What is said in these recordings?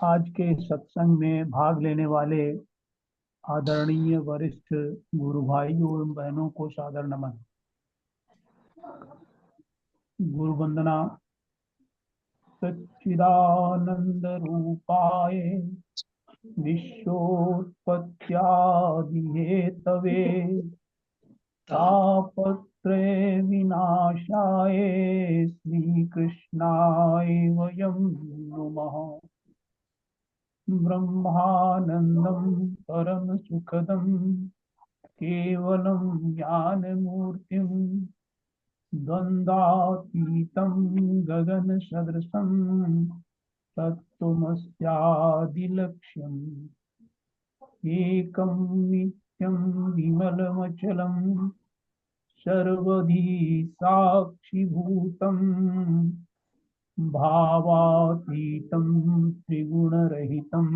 आज के सत्संग में भाग लेने वाले आदरणीय वरिष्ठ गुरु भाइयों एवं बहनों को सादर नमन। गुरु वंदना। सच्चिदानंद रूपाय विश्वोत्पत्त्यादि हेतवे तापत्रय विनाशाय श्रीकृष्णाय वयं नुमः। ब्रह्मानंदं परम सुखदं केवलं ज्ञानमूर्तिं द्वन्द्वातीतं गगनसदृशं तत्त्वमस्यादिलक्ष्यम् एकं नित्यं विमलमचलं सर्वधी साक्षिभूतं भावातीतं त्रिगुणरहितं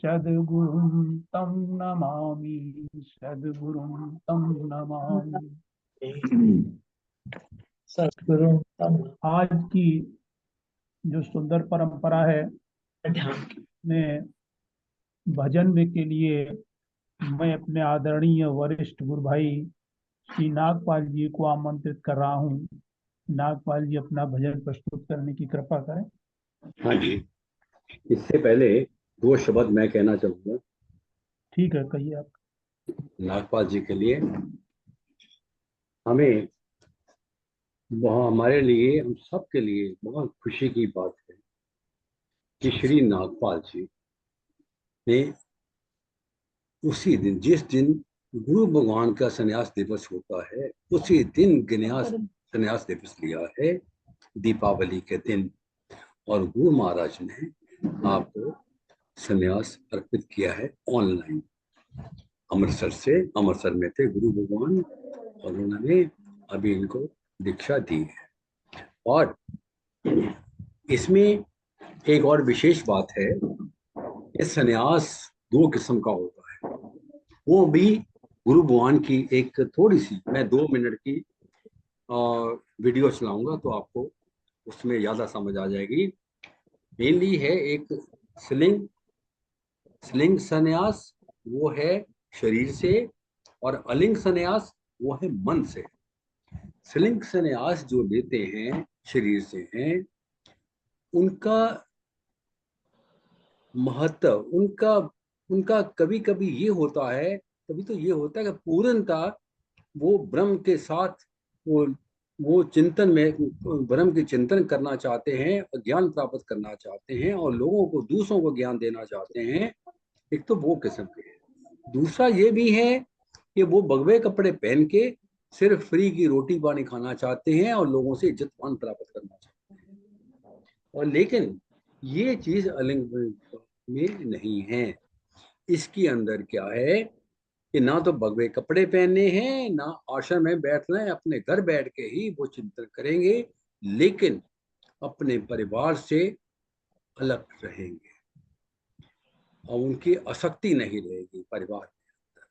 सद्गुरुं तं नमामि। सद्गुरुं तं नमामि। सद्गुरु आज की जो सुंदर परंपरा है में भजन में के लिए मैं अपने आदरणीय वरिष्ठ गुरु भाई श्री नागपाल जी को आमंत्रित कर रहा हूँ। नागपाल जी अपना भजन प्रस्तुत करने की कृपा करें। हाँ जी, इससे पहले दो शब्द मैं कहना चाहूँगा। ठीक है, कहिए आप। नागपाल जी के लिए हमें हमारे लिए, हम सब के लिए बहुत खुशी की बात है कि श्री नागपाल जी ने उसी दिन, जिस दिन गुरु भगवान का संन्यास दिवस होता है, उसी दिन संन्यास दिवस लिया है, दीपावली के दिन। और गुरु महाराज ने आपको संन्यास अर्पित किया है ऑनलाइन। अमृतसर में थे गुरु भगवान और उन्होंने अभी इनको दीक्षा दी है। और इसमें एक और विशेष बात है, इस संन्यास दो किस्म का होता है। वो भी गुरु भगवान की एक थोड़ी सी, मैं 2 मिनट की वीडियो चलाऊंगा तो आपको उसमें ज्यादा समझ आ जाएगी। मेनली है एक स्लिंग संन्यास, वो है शरीर से, और अलिंग संन्यास वो है मन से। स्लिंग संन्यास जो लेते हैं शरीर से हैं, उनका महत्व, उनका कभी कभी ये होता है, कभी तो ये होता है कि पूर्णता वो ब्रह्म के साथ वो चिंतन में, ब्रह्म के चिंतन करना चाहते हैं, ज्ञान प्राप्त करना चाहते हैं और लोगों को, दूसरों को ज्ञान देना चाहते हैं। एक तो वो किस्म के है। दूसरा ये भी है कि वो भगवे कपड़े पहन के सिर्फ फ्री की रोटी पानी खाना चाहते हैं और लोगों से इज्जत मान प्राप्त करना चाहते हैं। और लेकिन ये चीज अलिंग में नहीं है। इसके अंदर क्या है कि ना तो भगवे कपड़े पहनने हैं, ना आश्रम में बैठना है, अपने घर बैठ के ही वो चिंतन करेंगे, लेकिन अपने परिवार से अलग रहेंगे और उनकी आसक्ति नहीं रहेगी परिवार के अंदर।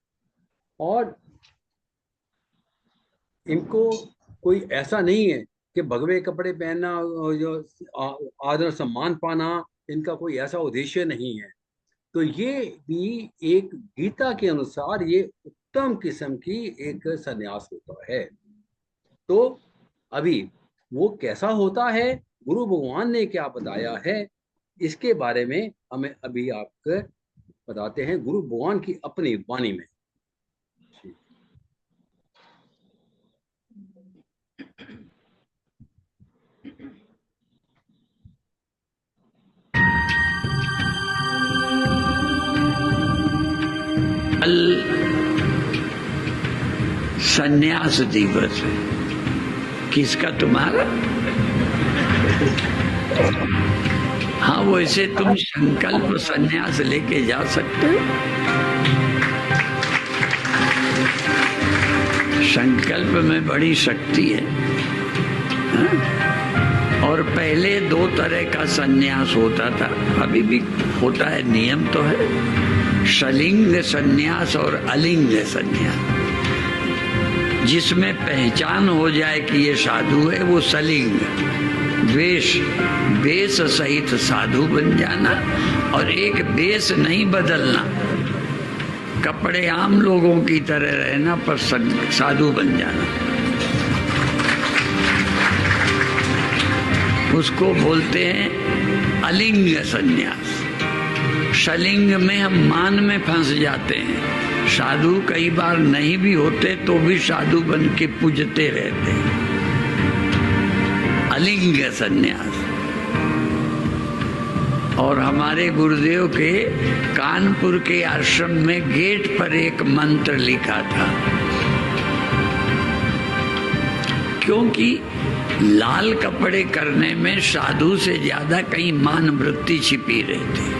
और इनको कोई ऐसा नहीं है कि भगवे कपड़े पहनना, जो आदर सम्मान पाना, इनका कोई ऐसा उद्देश्य नहीं है। तो ये भी एक गीता के अनुसार ये उत्तम किस्म की एक संन्यास होता है। तो अभी वो कैसा होता है, गुरु भगवान ने क्या बताया है, इसके बारे में हमें अभी आपको बताते हैं गुरु भगवान की अपनी वाणी में। संन्यास दिवस है। किसका? तुम्हारा? हाँ, वैसे तुम संकल्प संन्यास लेके जा सकते हो। संकल्प में बड़ी शक्ति है। हाँ? और पहले 2 तरह का संन्यास होता था, अभी भी होता है, नियम तो है। सलिंग संन्यास और अलिंग संन्यास। जिसमें पहचान हो जाए कि ये साधु है, वो सलिंग। वेश, वेश सहित साधु बन जाना, और एक वेश नहीं बदलना, कपड़े आम लोगों की तरह रहना पर साधु बन जाना, उसको बोलते हैं अलिंग संन्यास। शलिंग में हम मान में फंस जाते हैं, साधु कई बार नहीं भी होते तो भी साधु बन के पूजते रहते हैं। अलिंग संन्यास। और हमारे गुरुदेव के कानपुर के आश्रम में गेट पर एक मंत्र लिखा था, क्योंकि लाल कपड़े करने में साधु से ज्यादा कहीं मान वृत्ति छिपी रहती।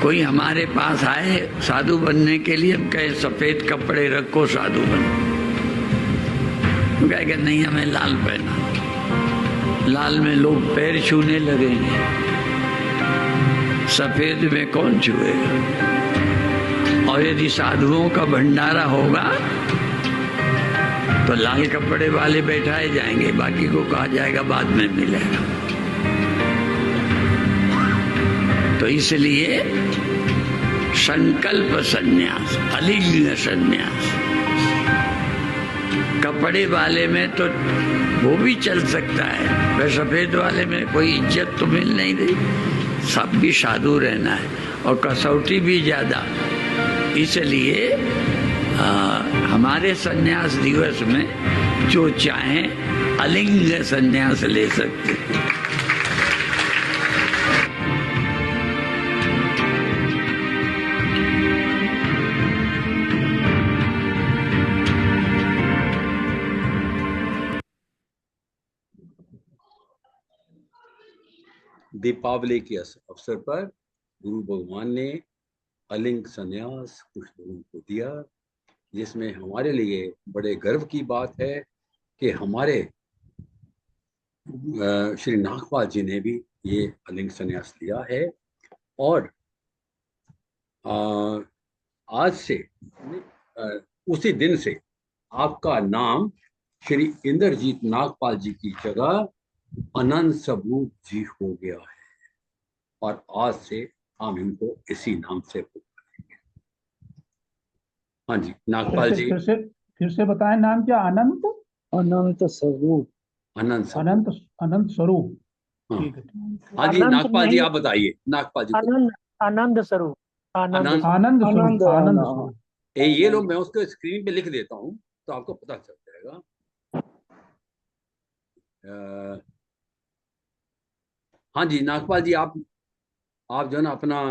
कोई हमारे पास आए साधु बनने के लिए, हम कहे सफेद कपड़े रखो साधु बनो, कहेगा नहीं हमें लाल पहना, लाल में लोग पैर छूने लगेंगे, सफेद में कौन छुएगा। और यदि साधुओं का भंडारा होगा तो लाल कपड़े वाले बैठाए जाएंगे, बाकी को कहा जाएगा बाद में मिलेगा। तो इसलिए संकल्प संन्यास, अलिंग संन्यास। कपड़े वाले में तो वो भी चल सकता है, वह सफेद वाले में कोई इज्जत तो मिल नहीं रही। सब भी साधु रहना है और कसौटी भी ज्यादा। इसलिए हमारे संन्यास दिवस में जो चाहें अलिंग संन्यास ले सकते हैं। दीपावली के अवसर पर गुरु भगवान ने अलिंग संन्यास कुछ लोगों को दिया, जिसमें हमारे लिए बड़े गर्व की बात है कि हमारे श्री नागपाल जी ने भी ये अलिंग संन्यास लिया है। और आज से उसी दिन से आपका नाम श्री इंद्रजीत नागपाल जी की जगह अनंत स्वरूप जी हो गया है, और आज से हम इनको इसी नाम से पुकारेंगे। हाँ जी नागपाल जी, फिर से बताएं नाम क्या? अनंत अनंत स्वरूप। अनंत स्वरूप। हाँ, ठीक है। हाँ जी नागपाल जी आप बताइए। नागपाल जी आनंद स्वरूप। आनंद स्वरूप। ये लो, मैं उसको स्क्रीन पे लिख देता हूँ तो आपको पता चल जाएगा। हाँ जी नागपाल जी, आप जो है ना अपना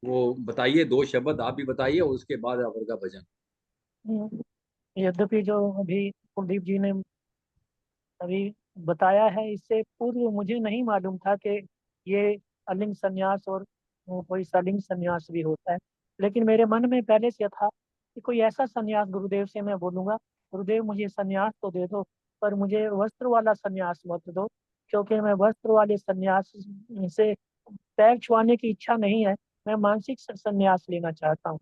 वो बताइए, 2 शब्द आप भी बताइए और उसके बाद आपका भजन। यद्यपि जो अभी कुलदीप जी ने अभी बताया है, इससे पूर्व मुझे नहीं मालूम था कि ये अलिंग संन्यास और कोई सलिंग संन्यास भी होता है। लेकिन मेरे मन में पहले से था कि कोई ऐसा संन्यास गुरुदेव से मैं बोलूँगा, गुरुदेव मुझे संन्यास तो दे दो, पर मुझे वस्त्र वाला संन्यास मत दो, क्योंकि मैं वस्त्र वाले संन्यास से पैर छुआने की इच्छा नहीं है, मैं मानसिक संन्यास लेना चाहता हूँ।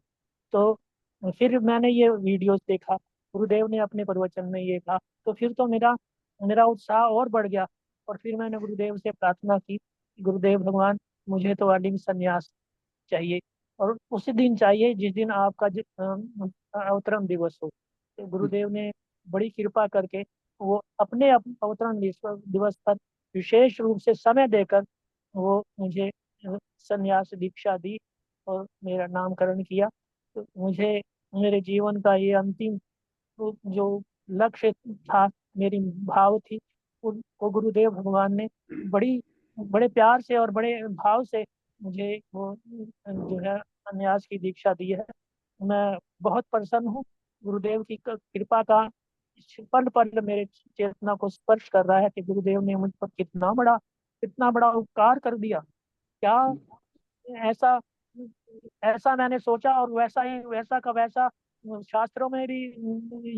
तो फिर मैंने ये वीडियोस देखा, गुरुदेव ने अपने प्रवचन में ये कहा, तो फिर तो मेरा मेरा उत्साह और बढ़ गया। और फिर मैंने गुरुदेव से प्रार्थना की, गुरुदेव भगवान मुझे तो अलिंग संन्यास चाहिए, और उसी दिन चाहिए जिस दिन आपका अवतरण दिवस हो। तो गुरुदेव ने बड़ी कृपा करके वो अपने अवतरण दिवस पर विशेष रूप से समय देकर वो मुझे संन्यास दीक्षा दी और मेरा नामकरण किया। तो मुझे मेरे जीवन का ये अंतिम जो लक्ष्य था, मेरी भाव थी, उनको गुरुदेव भगवान ने बड़े प्यार से और बड़े भाव से मुझे वो जो है संन्यास की दीक्षा दी है। मैं बहुत प्रसन्न हूँ। गुरुदेव की कृपा का पल पल मेरे चेतना को स्पर्श कर रहा है कि गुरुदेव ने मुझ पर कितना बड़ा उपकार कर दिया। क्या ऐसा ऐसा मैंने सोचा, और वैसा का वैसा शास्त्रों में भी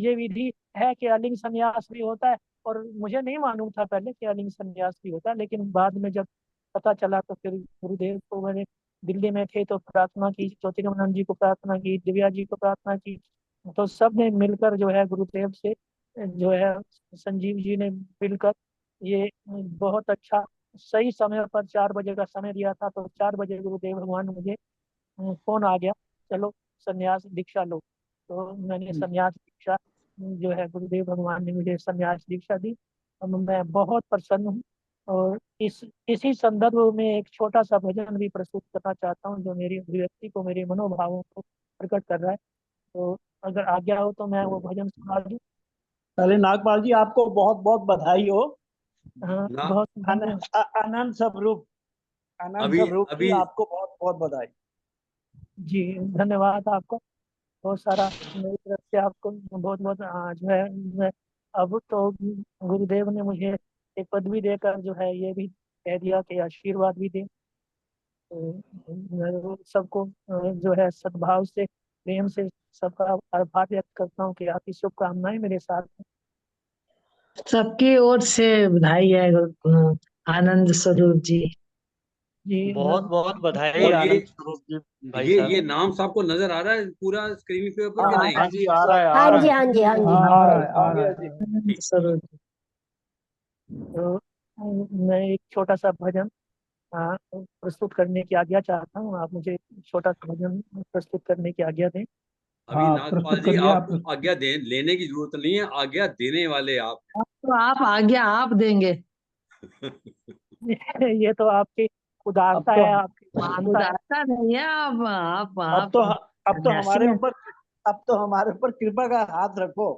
ये विधि है कि अलिंग संन्यास भी होता है। और मुझे नहीं मालूम था पहले कि अलिंग संन्यास भी होता है, लेकिन बाद में जब पता चला तो फिर गुरुदेव को मैंने, दिल्ली में थे तो प्रार्थना की, ज्योतिरामानंद जी को प्रार्थना की, दिव्या जी को प्रार्थना की, तो सब ने मिलकर जो है गुरुदेव से जो है संजीव जी ने मिलकर ये बहुत अच्छा, सही समय पर 4 बजे का समय दिया था, तो 4 बजे गुरुदेव भगवान ने मुझे फोन आ गया, चलो संन्यास दीक्षा लो। तो मैंने संन्यास दीक्षा जो है, गुरुदेव भगवान ने मुझे संन्यास दीक्षा दी, और मैं बहुत प्रसन्न हूँ। और इसी संदर्भ में एक छोटा सा भजन भी प्रस्तुत करना चाहता हूँ, जो मेरी अभिव्यक्ति को, मेरे मनोभावों को प्रकट कर रहा है। तो अगर आज्ञा हो तो मैं वो भजन सुना दूँ। पहले नागपाल जी, आपको बहुत बहुत बधाई हो। हाँ, ना बहुत धन्यवाद। अनंत स्वरूप, अनंत अभी स्वरूप जी, अभी आपको बहुत बहुत बधाई। जी, धन्यवाद आपको बहुत सारा, मेरी तरफ से आपको बहुत बहुत जो है, अब तो गुरुदेव ने मुझे एक पदवी देकर जो है ये भी कह दिया कि आशीर्वाद भी दे। तो मैं वो सबको जो है सद्भाव से, प्रेम से सबका आभार व्यक्त करता हूँ कि आपकी शुभकामनाएं मेरे साथ हैं। सबकी ओर से बधाई है आनंद स्वरूप जी। जी बहुत बहुत बधाई और आनंद स्वरूप जी, भाई ये साहब। नाम सबको नजर आ रहा है पूरा स्क्रीन के ऊपर हाँ कि हाँ नहीं? हाँ जी, आ रहा है, आ हाँ रहा जी, है। हाँ जी, हाँ जी। हाँ, आ रहा है, आ आ रहा गया है। जी। आनंद स्वरूप जी। तो मैं एक छोटा सा भजन प्रस्तुत करने की आज्ञा चाहता हूँ, आप मुझे छोटा सा भजन प्रस्तुत करने की आज्ञा दें। अभी हाँ, नागपाल प्रस्तुत जी, करिए आप। आपको आज्ञा लेने की जरूरत नहीं है, आज्ञा देने वाले आप तो आप आज्ञा आप देंगे। ये तो आपकी अब उदारता तो है, आपकी महानता है। उदारता नहीं है, आप अब तो अब तो सन्यासी हमारे हैं। ऊपर, अब तो हमारे ऊपर कृपा का हाथ रखो।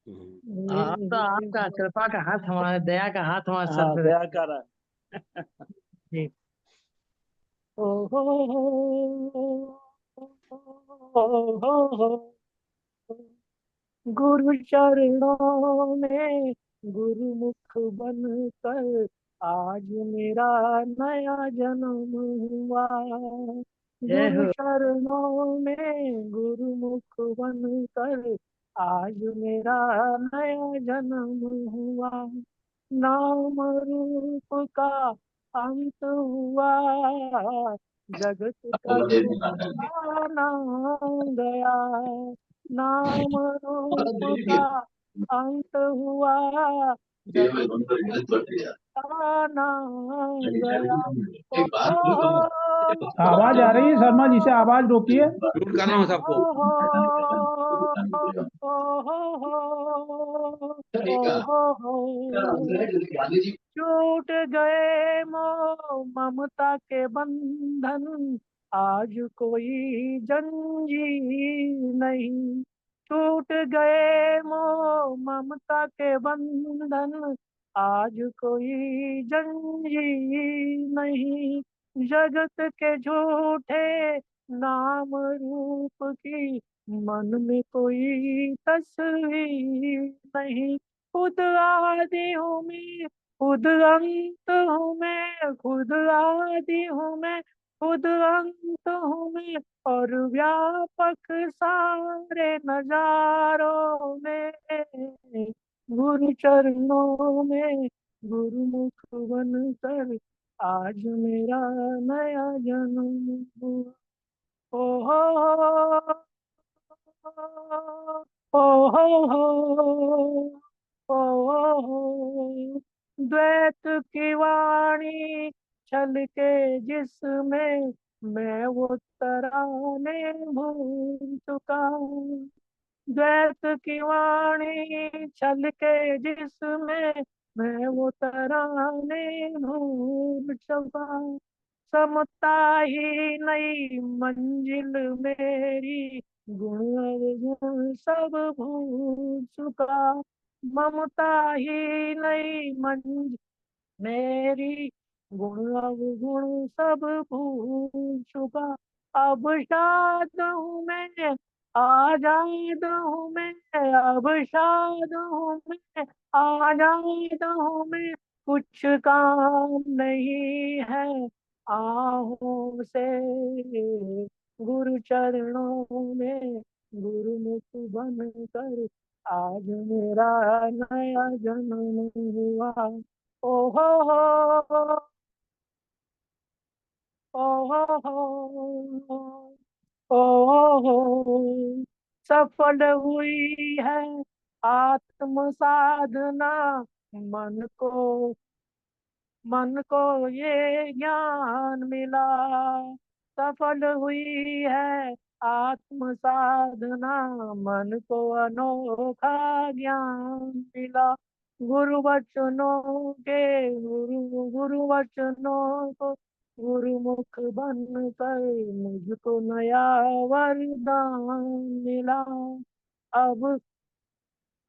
हाँ, तो आपका कृपा का हाथ, हमारे दया का हाथ हमारे सर हाँ, पे दया कर रहा है। जी। ओ हो हो, गुरु चरणों में गुरुमुख बनकर आज मेरा नया जन्म हुआ। जय गुरु हो। चरणों में गुरुमुख बनकर आज मेरा नया जन्म हुआ। नाम रूप का अंत हुआ, जगत का ठिकाना गया। नाम रूप का अंत हुआ, जगत ठिकाना गया। ओ हो, आवाज आ रही है शर्मा जी से, आवाज रोकिए। म्यूट कर रहा हूँ सबको। ओ हो, छूट गए मोह ममता के बंधन, आज कोई जंजीर नहीं। छूट गए मोह ममता के बंधन, आज कोई जंजीर नहीं। जगत के झूठे नाम रूप की मन में कोई तस्वीर नहीं। खुद आदि हूँ मैं, खुद अंत हूँ मैं, खुद आदि हूँ मैं, खुद अंत हूँ मैं, और व्यापक सारे नजारों में। गुरु चरणों में गुरुमुख बनकर आज मेरा नया जन्म हुआ। ओ हो, ओ हो, ओ, द्वैत की वाणी छल के जिसमें मैं वो तराने भूल चुका हूँ। द्वैत की वाणी छल के जिसमें मैं वो तराने भूल चुका हूँ। समता ही नई मंजिल मेरी, गुण अवगुण सब भूल चुका। ममता ही नई मंजिल मेरी, गुण अवगुण सब भूल चुका। अब शाद हूँ मैं, आजाद हूँ मैं, अब शाद हूँ मैं, आजाद हूँ मैं, कुछ काम नहीं है आहों से। गुरु चरणों में गुरुमुख बनकर आज मेरा नया जन्म हुआ। ओ हो, ओ हो, ओ हो, सफल हुई है आत्म साधना, मन को ये ज्ञान मिला, सफल हुई है आत्म साधना। मन को अनोखा ज्ञान मिला, गुरु वचनों के गुरु वचनों को गुरुमुख बन कर मुझको नया वरदान मिला। अब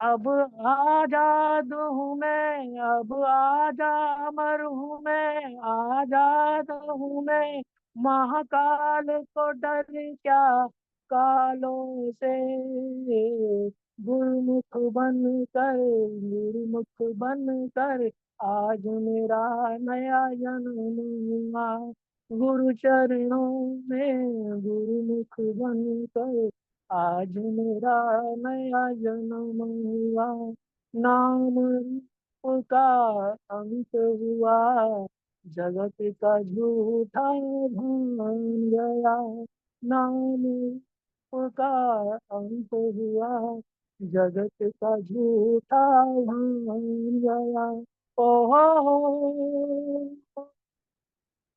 अब आजाद हूँ मैं, अब आजा अमर हूँ मैं, आजाद हूँ मैं, महाकाल को डर क्या कालों से। गुरुमुख बन कर गुरुमुख बन कर आज मेरा नया जन्म हुआ। गुरु चरणों में गुरुमुख बन कर आज मेरा नया जन्म हुआ। नाम रूप का अंत हुआ, जगत का झूठा भान गया। नाम रूप का अंत हुआ, जगत का झूठा भान गया। ओ हो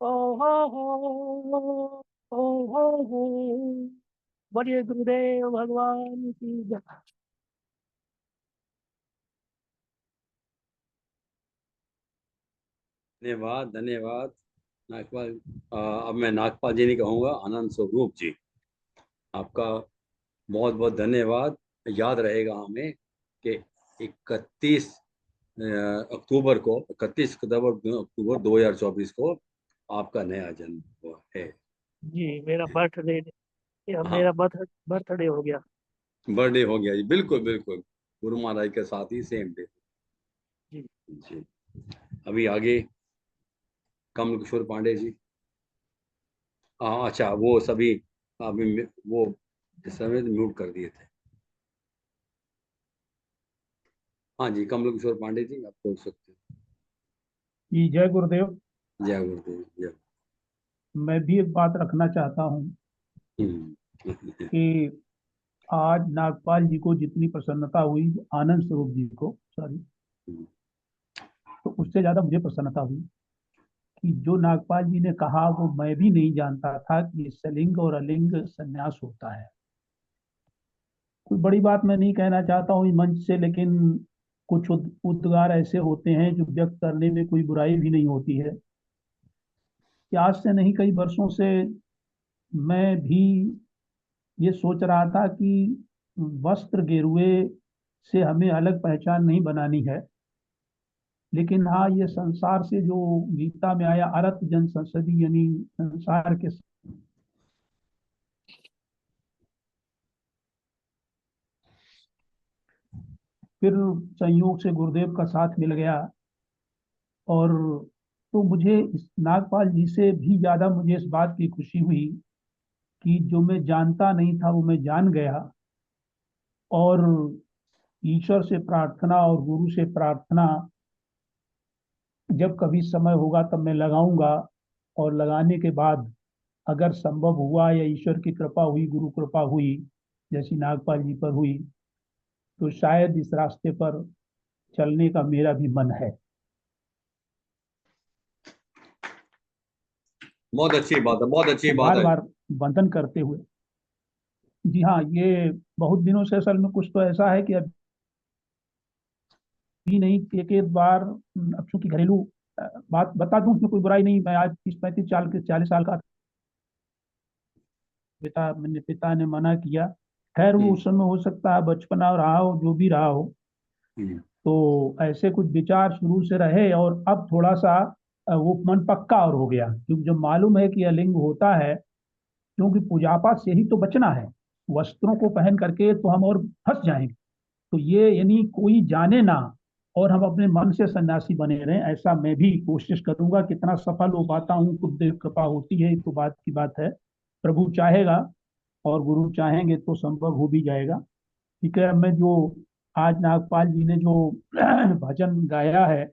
ओ हो बोलिए गुरुदेव भगवान की जय। धन्यवाद धन्यवाद नागपाल। अब मैं नागपाल जी नहीं कहूँगा, आनंद स्वरूप जी, आपका बहुत बहुत धन्यवाद। याद रहेगा हमें कि 31 अक्टूबर 2024 को आपका नया जन्म हुआ है। जी मेरा बर्थडे, हाँ, मेरा बर्थडे हो गया। बर्थडे हो गया जी, बिल्कुल बिल्कुल, गुरु महाराज के साथ ही सेम डे। जी जी, अभी आगे कमल किशोर पांडे जी। हाँ अच्छा, वो सभी अभी वो इस समय म्यूट कर दिए थे। हाँ जी, कमल किशोर पांडे जी, आप बोल सकते हैं। जी जय गुरुदेव। जय गुरुदेव जय। मैं भी एक बात रखना चाहता हूँ हम्म। कि आज नागपाल जी को जितनी प्रसन्नता हुई, आनंद स्वरूप जी को सॉरी, तो उससे ज्यादा मुझे प्रसन्नता हुई कि जो नागपाल जी ने कहा वो मैं भी नहीं जानता था कि सलिंग और अलिंग संन्यास होता है। कोई बड़ी बात मैं नहीं कहना चाहता हूँ इस मंच से, लेकिन कुछ उद्गार ऐसे होते हैं जो व्यक्त करने में कोई बुराई भी नहीं होती है कि आज से नहीं कई वर्षों से मैं भी ये सोच रहा था कि वस्त्र गेरुए से हमें अलग पहचान नहीं बनानी है, लेकिन हाँ ये संसार से जो गीता में आया अरत जन संसदी, यानी संसार के फिर संयोग से गुरुदेव का साथ मिल गया। और तो मुझे इस नागपाल जी से भी ज्यादा मुझे इस बात की खुशी हुई कि जो मैं जानता नहीं था वो मैं जान गया। और ईश्वर से प्रार्थना और गुरु से प्रार्थना जब कभी समय होगा तब मैं लगाऊंगा, और लगाने के बाद अगर संभव हुआ या ईश्वर की कृपा हुई, गुरु कृपा हुई जैसी नागपाल जी पर हुई, तो शायद इस रास्ते पर चलने का मेरा भी मन है। बहुत अच्छी बात है, बहुत अच्छी तो बात बार है। बार वंदन करते हुए, जी हाँ, ये बहुत दिनों से असल में कुछ तो ऐसा है कि अभी नहीं, एक एक बार अब चूंकि घरेलू बात बता दूं, उसमें कोई बुराई नहीं। मैं आज 30-35 40 साल का मेरे पिता ने मना किया। खैर वो हम्म, उस समय हो सकता है बचपना रहा हो, जो भी रहा हो, हम्म, तो ऐसे कुछ विचार शुरू से रहे और अब थोड़ा सा वो मन पक्का और हो गया, क्योंकि जब मालूम है कि अलिंग होता है, क्योंकि पूजापाठ से ही तो बचना है, वस्त्रों को पहन करके तो हम और फंस जाएंगे। तो ये यानी कोई जाने ना, और हम अपने मन से सन्यासी बने रहें, ऐसा मैं भी कोशिश करूंगा। कितना सफल हो पाता हूँ, खुद कृपा होती है तो बात की बात है। प्रभु चाहेगा और गुरु चाहेंगे तो संभव हो भी जाएगा। ठीक है, अब मैं जो आज नागपाल जी ने जो भजन गाया है,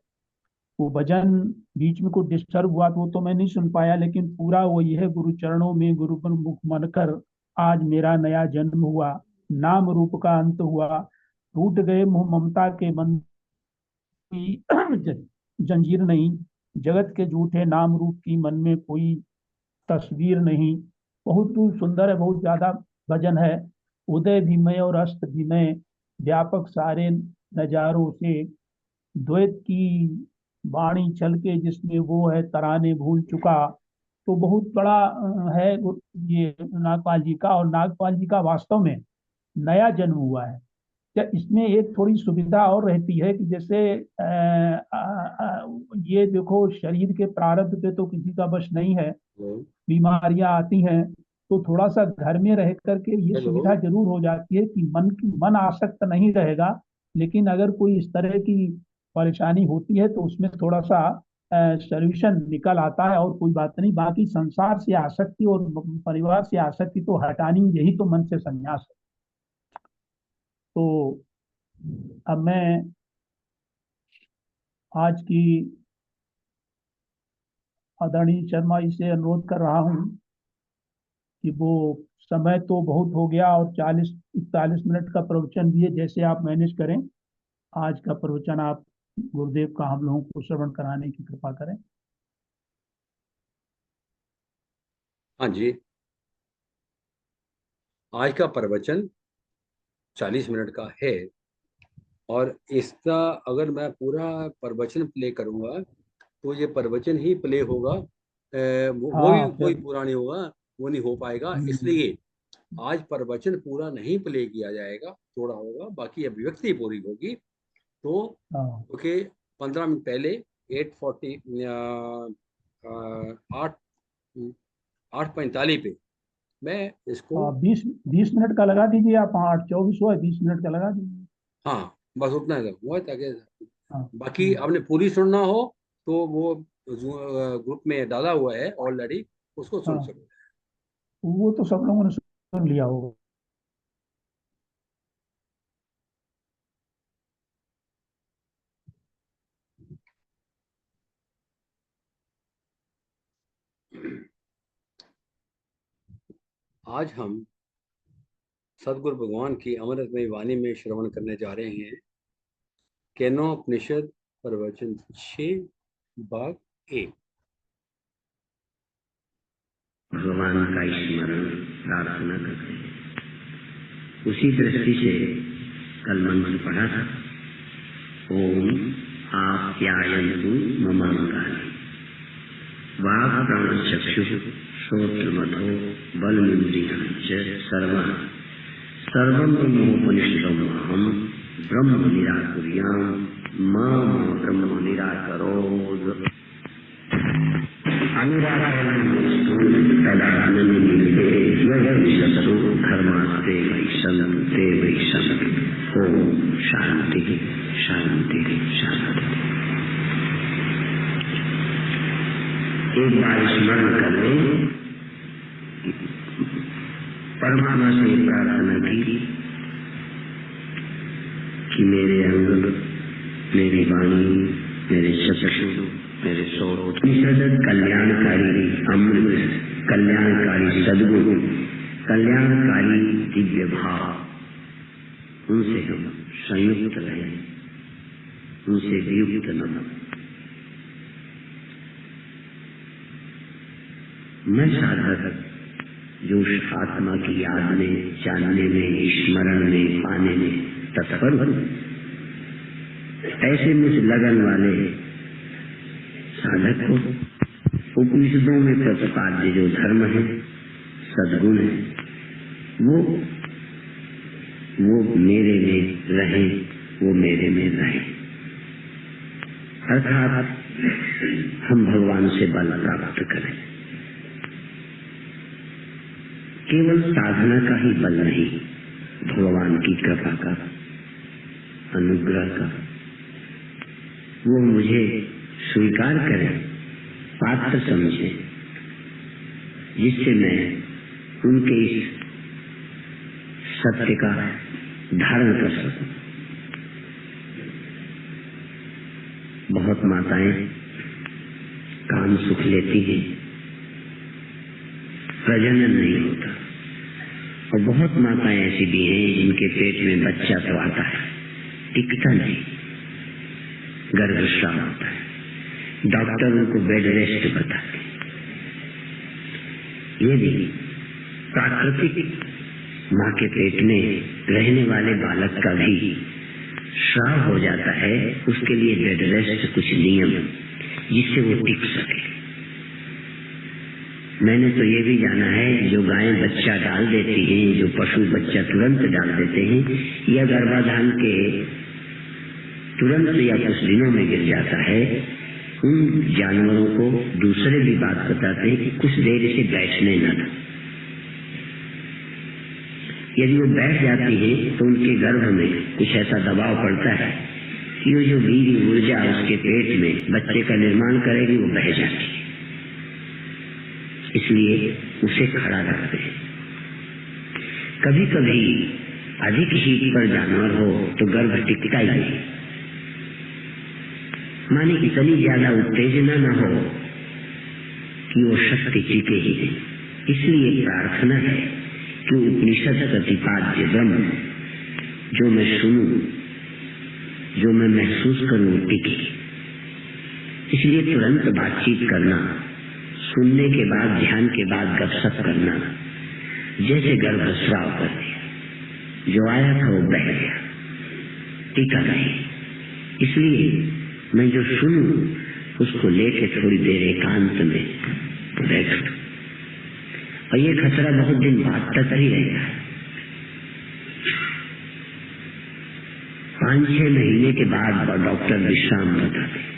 वो भजन बीच में कुछ डिस्टर्ब हुआ तो वो तो मैं नहीं सुन पाया, लेकिन पूरा वही है, गुरु चरणों में गुरु पर मुख मन कर आज मेरा नया जन्म हुआ, नाम रूप का अंत हुआ, टूट गए मोह ममता के बंधन, जंजीर नहीं, जगत के झूठे नाम रूप की मन में कोई तस्वीर नहीं। बहुत सुंदर है, बहुत ज्यादा भजन है। उदय भी मैं और अस्त भी मैं, व्यापक सारे नजारों से, द्वैत की वाणी छल के जिसमें वो है तराने भूल चुका। तो बहुत बड़ा है ये नागपाल जी का। और नागपाल जी का वास्तव में नया जन्म हुआ है। क्या इसमें एक थोड़ी सुविधा और रहती है कि जैसे ये देखो, शरीर के प्रारब्ध पे तो किसी का बस नहीं है, बीमारियां आती हैं, तो थोड़ा सा घर में रह करके ये सुविधा जरूर हो जाती है कि मन आसक्त नहीं रहेगा। लेकिन अगर कोई इस तरह की परेशानी होती है तो उसमें थोड़ा सा सॉल्यूशन निकल आता है, और कोई बात नहीं। बाकी संसार से आसक्ति और परिवार से आसक्ति तो हटानी, यही तो मन से संन्यास है। तो अब मैं आज की आदरणीय शर्मा जी से अनुरोध कर रहा हूँ कि वो, समय तो बहुत हो गया और 40-41 मिनट का प्रवचन भी है, जैसे आप मैनेज करें। आज का प्रवचन आप गुरुदेव का हम लोगों को श्रवण कराने की कृपा करें। हाँ जी, आज का प्रवचन 40 मिनट का है, और इसका अगर मैं पूरा प्रवचन प्ले करूंगा तो ये प्रवचन ही प्ले होगा, वो हाँ भी कोई फिर पूरा नहीं होगा, वो नहीं हो पाएगा। इसलिए आज प्रवचन पूरा नहीं प्ले किया जाएगा, थोड़ा होगा, बाकी अभिव्यक्ति पूरी होगी। तो हाँ, ओके, 15 मिनट पहले 8:40 8:45 पे मैं इसको, 20 20 मिनट का लगा दीजिए आप। 8:24 हुआ है, 20 मिनट का लगा दीजिए। हाँ बस उतना है वो है, ताकि हाँ। बाकी आपने पूरी सुनना हो तो वो ग्रुप में डाला हुआ है ऑलरेडी, उसको सुन हाँ, सकते वो तो सब लोगों ने सुन लिया होगा। हैं। आज हम सदगुरु भगवान की अमृतमय वाणी में श्रवण करने जा रहे हैं केनोपनिषद प्रवचन 6 भाग 1। भगवान का स्मरण प्रार्थना करते हैं। उसी दृष्टि से कल मंत्र पढ़ा था, ओम आप्यायन्तु ममांगानि वाक् प्राणचक्षु श्रोत्रमथो बलमिन्द्रियाणि च सर्वं सर्वं ब्रह्मोपनिषदमहं ब्रह्म निराकुर्यां मा ब्रह्म निराकरोत्। अनुरागस्तु तदानन्दे यशसु धर्मास्ते वैसन्ते वैसन्ति। ओम शांति शांति शांति। एक बार स्मरण करें, परमात्मा से प्रार्थना की कि मेरे अंग, मेरी वाणी, मेरे चक्षु, मेरे श्रोत्र कल्याणकारी अमृत, कल्याणकारी सद्गुरु, कल्याणकारी दिव्य भाव, उनसे हम संयुक्त रहें, उनसे वियुक्त न हो। मैं साधक जो उस आत्मा की याद में, जानने में, स्मरण में, पाने में तत्पर हूं, ऐसे मुझ लगन वाले साधक को उपनिषदों में प्रतिपाद्य जो धर्म है, सद्गुण है, वो मेरे में रहे, वो मेरे में रहे। अर्थात हम भगवान से बल प्राप्त करें। केवल साधना का ही बल नहीं, भगवान की कृपा का, अनुग्रह का, वो मुझे स्वीकार करें, पात्र समझे, जिससे मैं उनके इस सत्य का धारण कर सकूं। बहुत माताएं काम सुख लेती हैं, प्रजनन नहीं होता, और बहुत माताएं ऐसी भी हैं जिनके पेट में बच्चा तो आता है, टिकता नहीं। गर्भस्राव होता है। डॉक्टर उनको बेड रेस्ट बताते हैं। यदि प्राकृतिक माँ के पेट में रहने वाले बालक का भी श्राव हो जाता है, उसके लिए बेड रेस्ट कुछ नियम जिससे वो टिक सके। मैंने तो ये भी जाना है, जो गायें बच्चा डाल देती हैं, जो पशु बच्चा तुरंत डाल देते हैं, या गर्भाधान के तुरंत या कुछ दिनों में गिर जाता है, उन जानवरों को दूसरे भी बात बताते हैं कि कुछ देर इसे बैठने न दो। यदि वो बैठ जाती है तो उनके गर्भ में कुछ ऐसा दबाव पड़ता है कि वो जो वीर्य ऊर्जा उसके पेट में बच्चे का निर्माण करेगी, वो बह जाती है। इसलिए उसे खड़ा रखते हैं। कभी कभी अधिक हीट पर जानवर हो तो गर्भ टिकता ही नहीं, माने इतनी ज्यादा उत्तेजना न हो कि वो शक्ति टिके ही नहीं। इसलिए प्रार्थना है कि उपनिषद प्रतिपाद्य ब्रह्म जो मैं सुनूं, जो मैं महसूस करूं, टिके। इसलिए तुरंत बातचीत करना, सुनने के बाद ध्यान के बाद गपशप करना, जैसे गर्भस्राव कर दिया, जो आया था वो बह गया, टिका नहीं। इसलिए मैं जो सुनूं उसको लेके थोड़ी देर एकांत में बैठ, और ये खतरा बहुत दिन बाद तक ही रहेगा। 5-6 महीने के बाद डॉक्टर विश्राम बताते।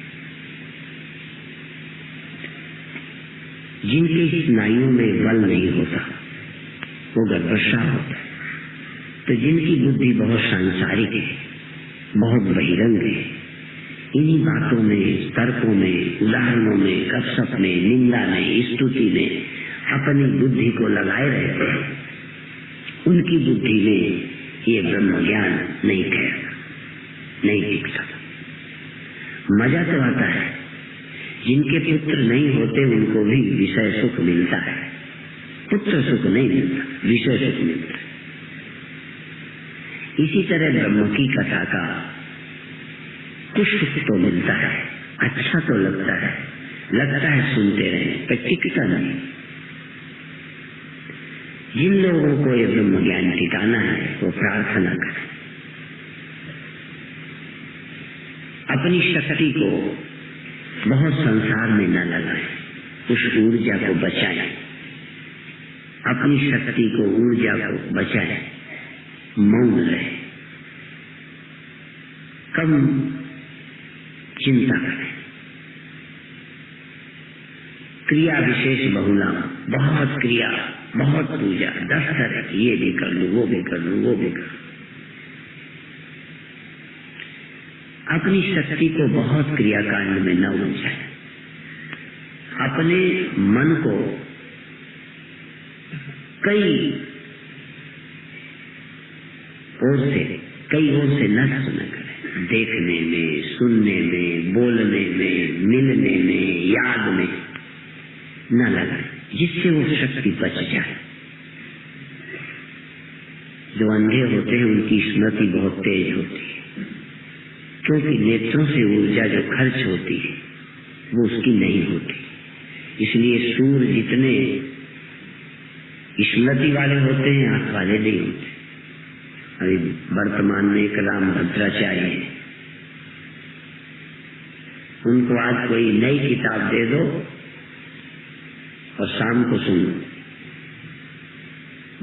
जिनकी स्नायुओं में बल नहीं होता वो गर्भस्राव होता है। तो जिनकी बुद्धि बहुत सांसारिक है, बहुत बहिरंग है, इन्हीं बातों में, तर्कों में, उदाहरणों में, गपशप में, निंदा में, स्तुति में अपनी बुद्धि को लगाए रहते हैं, उनकी बुद्धि में ये ब्रह्म ज्ञान नहीं ठहरता, नहीं टिकता। मजा तो आता है, जिनके पुत्र नहीं होते उनको भी विषय सुख मिलता है। पुत्र सुख नहीं मिलता, विषय सुख मिलता है। इसी तरह ब्रह्म की कथा का कुछ सुख तो मिलता है, अच्छा तो लगता है सुनते रहे, पर टिकता नहीं। जिन लोगों को ये ब्रह्म ज्ञान टिकाना है वो प्रार्थना करें, अपनी शक्ति को बहुत संसार में न लगाएं, उस ऊर्जा को बचाएं, अपनी शक्ति को, ऊर्जा को बचाएं, मौन रहे, कम चिंता करें। क्रिया विशेष बहुला, बहुत क्रिया, बहुत पूजा, 10 तरह की, ये भी कर लूं, वो भी कर लूं, वो भी कर लूं। अपनी शक्ति को बहुत क्रियाकांड में न उलझाएं। अपने मन को कई ओर से नष्ट न करें। देखने में, सुनने में, बोलने में, मिलने में, याद में न लगाएं, जिससे वो शक्ति बच जाए। जो अंधे होते हैं उनकी स्मृति बहुत तेज होती है, क्योंकि नेत्रों से ऊर्जा जो खर्च होती है वो उसकी नहीं होती। इसलिए सूर जितने स्मृति वाले होते हैं, आंख वाले नहीं होते। अभी वर्तमान में एक राम भद्राचार्य है, उनको आज कोई नई किताब दे दो और शाम को सुनो,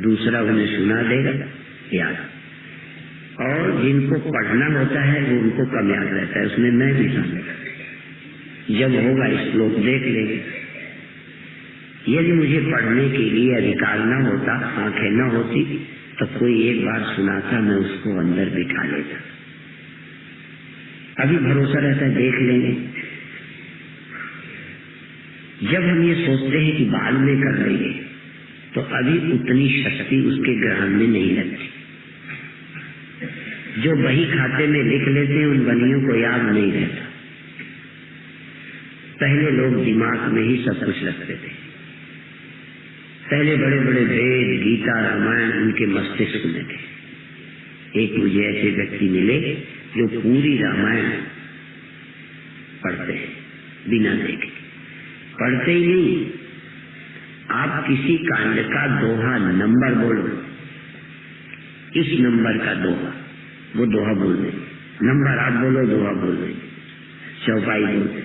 दूसरा उन्हें सुना देगा याद। और जिनको पढ़ना होता है वो उनको कम याद रहता है, उसमें मैं भी शामिल। जब होगा श्लोक देख लेंगे। यदि मुझे पढ़ने के लिए अधिकार न होता, आंखें न होती, तो कोई एक बार सुनाता, मैं उसको अंदर बिठा लेता। अभी भरोसा रहता है देख लेंगे। जब हम ये सोचते हैं कि बाद में कर लेंगे, तो अभी उतनी शक्ति उसके ग्रहण में नहीं लगती। जो बही खाते में लिख लेते हैं उन बनियों को याद नहीं रहता। पहले लोग दिमाग में ही सब कुछ रखते थे। पहले बड़े बड़े वेद, गीता, रामायण उनके मस्तिष्क में थे। एक मुझे ऐसे व्यक्ति मिले जो पूरी रामायण पढ़ते हैं बिना देखे, पढ़ते ही नहीं। आप किसी कांड का दोहा नंबर बोलो, इस नंबर का दोहा, वो दोहा बोल दे। नंबर आप बोलो, दोहा बोल दे, चौपाई बोल दे।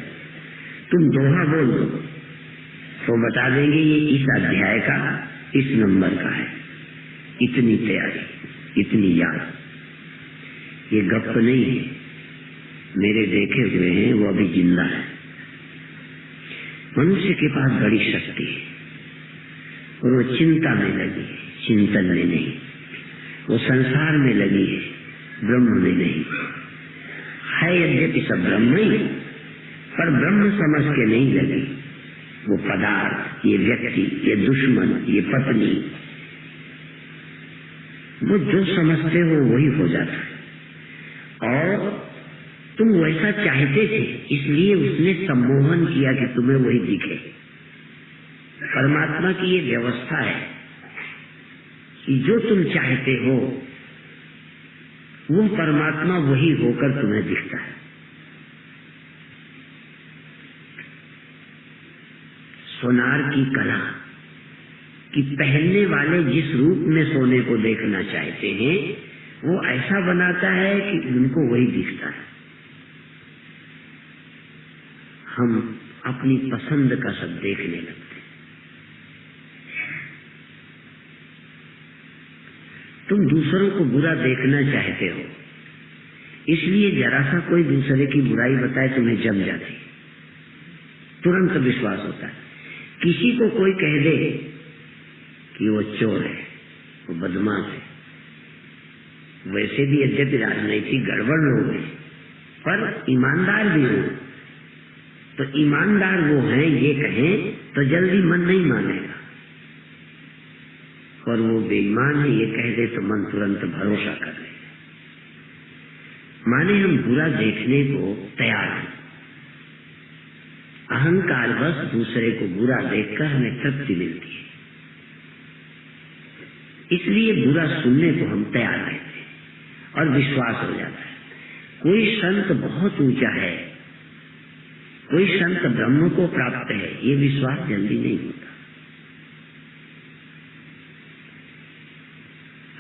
तुम दोहा बोल दो तो बता देंगे ये इस अध्याय का इस नंबर का है। इतनी तैयारी, इतनी याद, ये गप नहीं है, मेरे देखे हुए हैं, वो अभी जिंदा है। मनुष्य के पास बड़ी शक्ति है और वो चिंता में लगी है, चिंतन में नहीं। वो संसार में लगी है, ब्रह्म में नहीं है। यद्यपि सब ब्रह्म ही, पर ब्रह्म समझ के नहीं लगी। वो पदार्थ, ये व्यक्ति, ये दुश्मन, ये पत्नी, वो जो समझते हो वही हो जाता है। और तुम वैसा चाहते थे, इसलिए उसने सम्मोहन किया कि तुम्हें वही दिखे। परमात्मा की ये व्यवस्था है कि जो तुम चाहते हो वो परमात्मा वही होकर तुम्हें दिखता है। सोनार की कला कि पहनने वाले जिस रूप में सोने को देखना चाहते हैं वो ऐसा बनाता है कि उनको वही दिखता है। हम अपनी पसंद का सब देखने लगते हैं। तुम दूसरों को बुरा देखना चाहते हो, इसलिए जरा सा कोई दूसरे की बुराई बताए तुम्हें जम जाती, तुरंत विश्वास होता है। किसी को कोई कह दे कि वो चोर है, वो बदमाश है, वैसे भी यद्यपि राजनीतिक गड़बड़ लोग हैं पर ईमानदार भी हो, तो ईमानदार वो हैं ये कहें तो जल्दी मन नहीं मानेगा, और वो बेईमान है ये कह दे तो मन तुरंत भरोसा कर ले। माने हम बुरा देखने को तैयार हैं। अहंकार बस दूसरे को बुरा देखकर हमें तृप्ति मिलती है, इसलिए बुरा सुनने को हम तैयार रहते हैं और विश्वास हो जाता है। कोई संत बहुत ऊंचा है, कोई संत ब्रह्म को प्राप्त है, ये विश्वास जल्दी नहीं होता।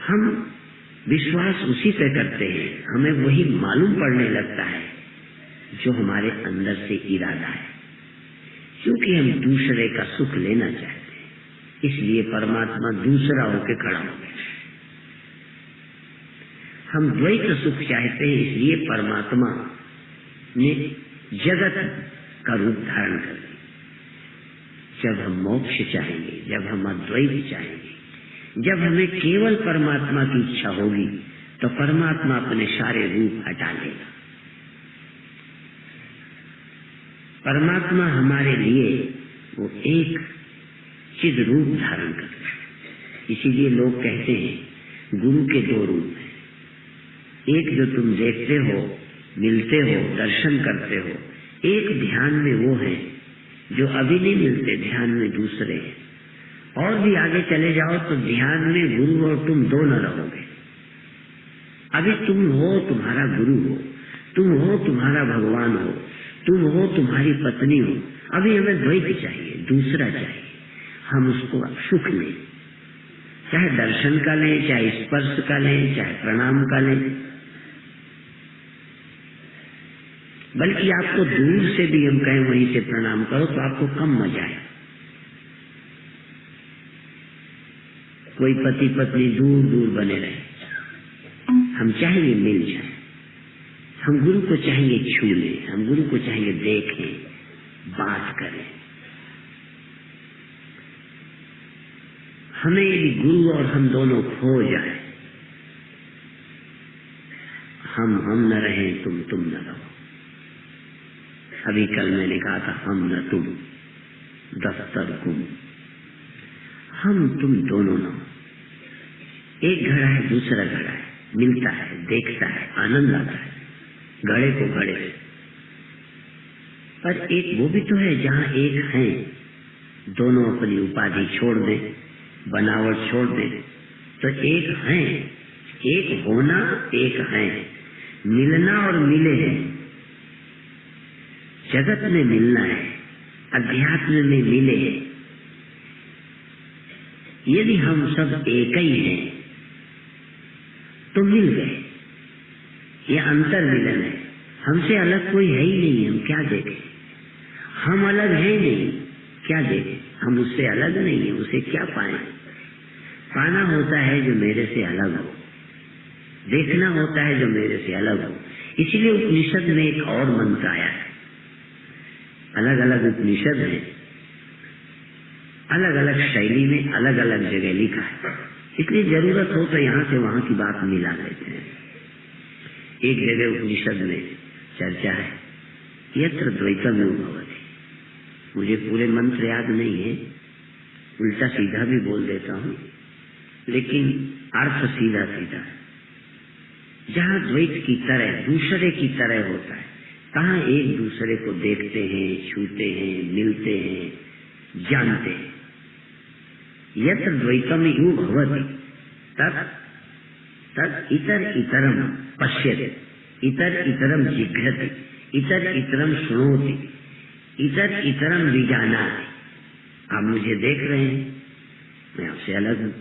हम विश्वास उसी पे करते हैं, हमें वही मालूम पड़ने लगता है जो हमारे अंदर से इरादा है, क्योंकि हम दूसरे का सुख लेना चाहते हैं। इसलिए परमात्मा दूसरा होकर खड़ा हो गया। हम द्वैत सुख चाहते हैं, इसलिए परमात्मा ने जगत का रूप धारण कर लिया। जब हम मोक्ष चाहेंगे, जब हम अद्वैत चाहेंगे, जब हमें केवल परमात्मा की इच्छा होगी, तो परमात्मा अपने सारे रूप हटा लेगा। परमात्मा हमारे लिए वो एक चिद रूप धारण करता है। इसीलिए लोग कहते हैं गुरु के दो रूप हैं, एक जो तुम देखते हो, मिलते हो, दर्शन करते हो, एक ध्यान में वो है जो अभी नहीं मिलते, ध्यान में दूसरे हैं। और भी आगे चले जाओ तो ध्यान में गुरु और तुम दो न रहोगे। अभी तुम हो, तुम्हारा गुरु हो, तुम हो, तुम्हारा भगवान हो, तुम हो, तुम्हारी पत्नी हो। अभी हमें द्वैत चाहिए, दूसरा चाहिए। हम उसको सुख लें, चाहे दर्शन का लें, चाहे स्पर्श का लें, चाहे प्रणाम का लें, बल्कि आपको दूर से भी हम कहें वहीं से प्रणाम करो तो आपको कम मजा आए। कोई पति पत्नी दूर दूर बने रहे, हम चाहेंगे मिल जाए। हम गुरु को चाहेंगे छू लें, हम गुरु को चाहेंगे देखें, बात करें। हमें यदि गुरु और हम दोनों खो जाए, हम न रहें, तुम न रहो। अभी कल मैंने कहा था हम न तुम, दफ्तर गुम, हम तुम दोनों न हो। एक घड़ा है, दूसरा घड़ा है, मिलता है, देखता है, आनंद आता है, घड़े को घड़े। पर एक वो भी तो है जहाँ एक है, दोनों अपनी उपाधि छोड़ दें, बनावट छोड़ दें, तो एक है, एक होना, एक है, मिलना और मिले हैं। जगत में मिलना है, अध्यात्म में मिले। यदि हम सब एक ही हैं तो मिल गए। ये अंतर मिलन है। हमसे अलग कोई है ही नहीं, हम क्या देखें? हम अलग हैं नहीं, क्या देखें? हम उससे अलग नहीं है, उसे क्या पाए? पाना होता है जो मेरे से अलग हो, देखना होता है जो मेरे से अलग हो। इसलिए उपनिषद में एक और मंत्र आया है। अलग अलग उपनिषद में अलग अलग शैली में अलग अलग जगह लिखा है, इसलिए जरूरत हो तो यहाँ से वहां की बात मिला लेते हैं। एक जगह उपनिषद में चर्चा है, यत्र द्वैतम भवति। मुझे पूरे मंत्र याद नहीं है, उल्टा सीधा भी बोल देता हूँ, लेकिन अर्थ सीधा सीधा है। जहाँ द्वैत की तरह, दूसरे की तरह होता है, कहाँ एक दूसरे को देखते हैं, छूते हैं, मिलते हैं, जानते हैं। यत्र द्वैतम यु भवति तत् इतर इतरम पश्यति, इतर इतरम जिघ्रति, इतर इतरम शृणोति, इतर इतरम विजानाति। आप मुझे देख रहे हैं, मैं आपसे अलग हूँ।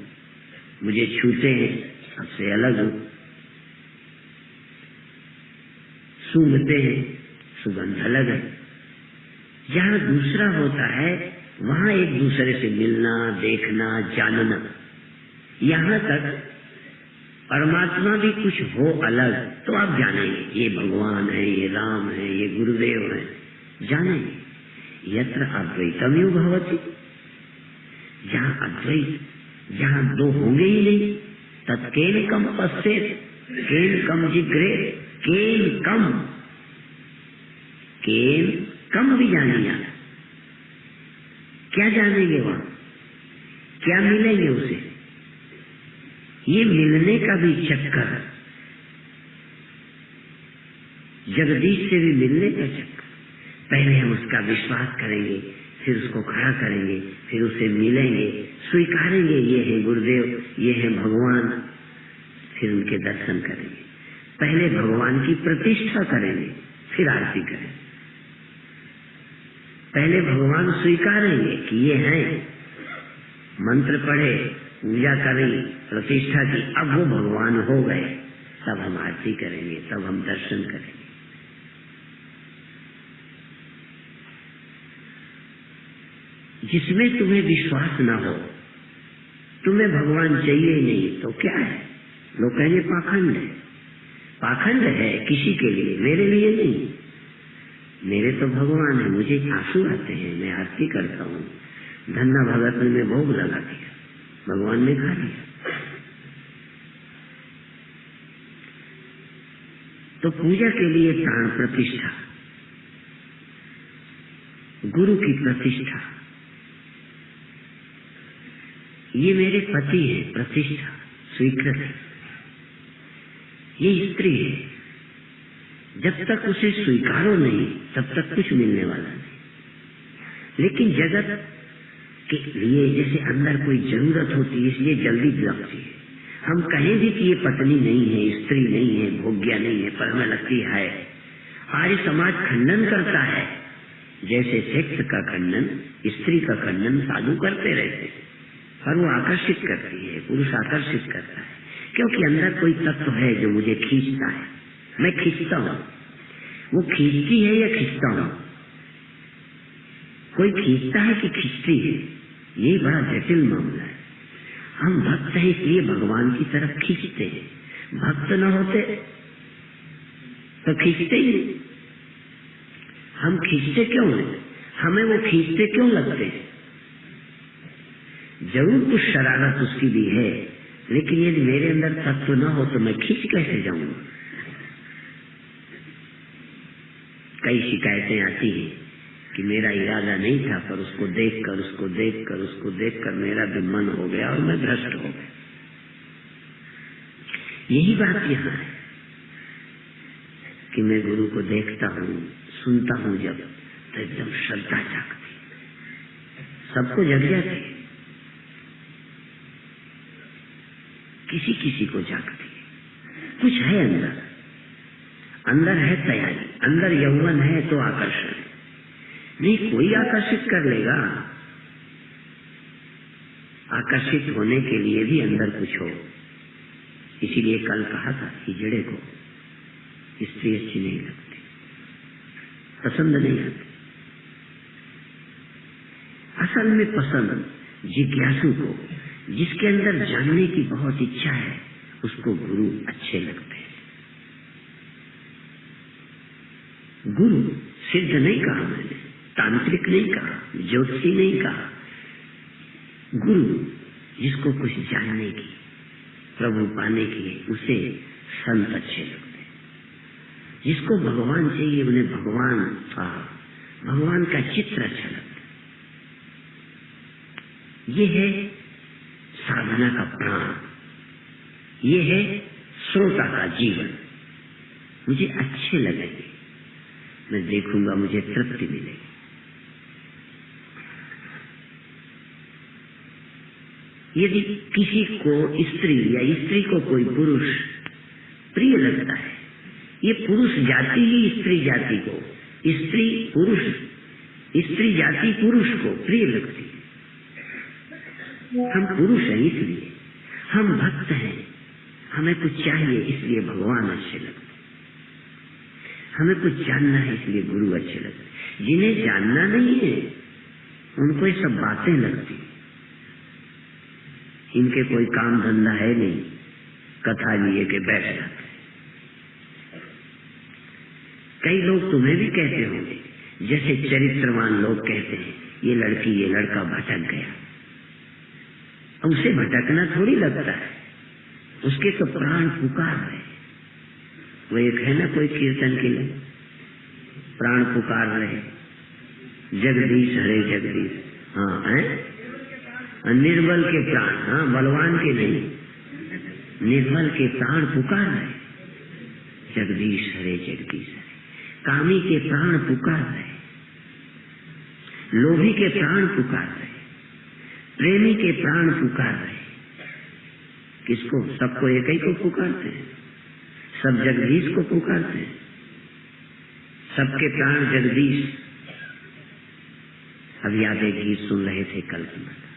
मुझे छूते हैं, आपसे अलग हूँ। सूंघते हैं, सुगंध अलग है। जहाँ दूसरा होता है वहाँ एक दूसरे से मिलना, देखना, जानना। यहाँ तक परमात्मा भी कुछ हो अलग तो आप जानेंगे, ये भगवान है, ये राम है, ये गुरुदेव है, जानेंगे। यत्र अद्वैतम यु भवति, जहाँ अद्वैत, जहाँ दो होंगे ही नहीं, तत्केन कम पश्चेत, केन कम जिग्रे, केन कम भी जानेंगे। क्या जानेंगे वहां, क्या मिलेंगे उसे? ये मिलने का भी चक्कर, जगदीश से भी मिलने का चक्कर। पहले हम उसका विश्वास करेंगे, फिर उसको खड़ा करेंगे, फिर उसे मिलेंगे, स्वीकारेंगे ये है गुरुदेव, ये है भगवान, फिर उनके दर्शन करेंगे। पहले भगवान की प्रतिष्ठा करेंगे, फिर आरती करेंगे। पहले भगवान स्वीकारेंगे कि ये हैं, मंत्र पढ़े, पूजा करी, प्रतिष्ठा की, अब वो भगवान हो गए, तब हम आरती करेंगे, तब हम दर्शन करेंगे। जिसमें तुम्हें विश्वास ना हो, तुम्हें भगवान चाहिए ही नहीं, तो क्या है? लोग कहेंगे पाखंड है। पाखंड है किसी के लिए, मेरे लिए नहीं। मेरे तो भगवान है, मुझे आंसू आते हैं, मैं आरती करता हूँ। धन्ना भगत ने मैं भोग लगा दिया, भगवान ने खा लिया। तो पूजा के लिए प्राण प्रतिष्ठा, गुरु की प्रतिष्ठा, ये मेरे पति है, प्रतिष्ठा स्वीकृत है। ये स्त्री है, जब तक उसे स्वीकारो नहीं तब तक कुछ मिलने वाला नहीं। लेकिन जगत के लिए जैसे अंदर कोई जरूरत होती है, इसलिए जल्दी लगती है। हम कहें भी कि ये पत्नी नहीं है, स्त्री नहीं है, भोग्या नहीं है, पर हमें लगती है। आर्य समाज खंडन करता है, जैसे सेक्स का खंडन, स्त्री का खंडन साधु करते रहते हैं, पर वो आकर्षित करती है, पुरुष आकर्षित करता है, क्योंकि अंदर कोई तत्व है जो मुझे खींचता है। मैं खींचता हूँ, वो खींचती है या खींचता हूँ? कोई खींचता है कि खींचती है? ये बड़ा जटिल मामला है। हम भक्त हैं इसलिए भगवान की तरफ खींचते हैं, भक्त न होते तो खींचते ही नहीं। हम खींचते क्यों हैं? हमें वो खींचते क्यों लगते हैं? जरूर कुछ शरारत उसकी भी है, लेकिन यदि मेरे अंदर तत्व न हो तो मैं खींच कैसे जाऊंगा? कई शिकायतें आती हैं कि मेरा इरादा नहीं था, पर उसको देखकर मेरा भी मन हो गया और मैं भ्रष्ट हो गया। यही बात यहाँ है कि मैं गुरु को देखता हूँ, सुनता हूँ, जब तो एकदम श्रद्धा जागती, सबको जग जाती, किसी किसी को जागती। कुछ है अंदर है तैयारी, अंदर यौवन है तो आकर्षण है। नहीं, कोई आकर्षित कर लेगा। आकर्षित होने के लिए भी अंदर कुछ हो। इसीलिए कल कहा था हिजड़े को स्त्री अच्छी नहीं लगती, पसंद नहीं आती। असल में पसंद जिज्ञासु को, जिसके अंदर जानने की बहुत इच्छा है, उसको गुरु अच्छे लगते हैं। गुरु सिद्ध नहीं कहा मैंने, तांत्रिक नहीं कहा, ज्योतिषी नहीं कहा। गुरु जिसको कुछ जानने की, प्रभु पाने की, उसे संत अच्छे लगते हैं। जिसको भगवान चाहिए उन्हें भगवान का चित्र अच्छा लगता है। ये है साधना का प्राण, ये है श्रोता का जीवन। मुझे अच्छे लगेंगे, मैं देखूंगा, मुझे तृप्ति मिलेगी। यदि किसी को स्त्री या स्त्री को कोई पुरुष प्रिय लगता है, ये पुरुष जाति ही स्त्री जाति को, स्त्री जाति पुरुष को प्रिय लगती है। हम पुरुष हैं इसलिए, हम भक्त हैं, हमें कुछ चाहिए इसलिए भगवान अच्छे लगते, हमें कुछ जानना है इसलिए गुरु अच्छे लगते। जिन्हें जानना नहीं है उनको ये सब बातें लगती, इनके कोई काम धंधा है नहीं, कथा लिए के बैठ जाते। कई लोग तुम्हें भी कहते होंगे, जैसे चरित्रवान लोग कहते हैं, ये लड़की ये लड़का भटक गया। उसे भटकना थोड़ी लगता है, उसके तो प्राण पुकार रहे। वो एक है ना कोई कीर्तन के लिए, प्राण पुकार रहे, जगदीश हरे जगदीश। हाँ है, निर्बल के प्राण, हाँ बलवान के नहीं, निर्बल के प्राण पुकार रहे, जगदीश हरे जगदीश हरे। कामी के प्राण पुकार रहे, लोभी के प्राण पुकार रहे, प्रेमी के प्राण पुकार रहे। किसको? सबको एक ही को पुकारते हैं, सब जगदीश को पुकारते हैं, सबके प्राण जगदीश। अब याद एक गीत सुन रहे थे कल्पना का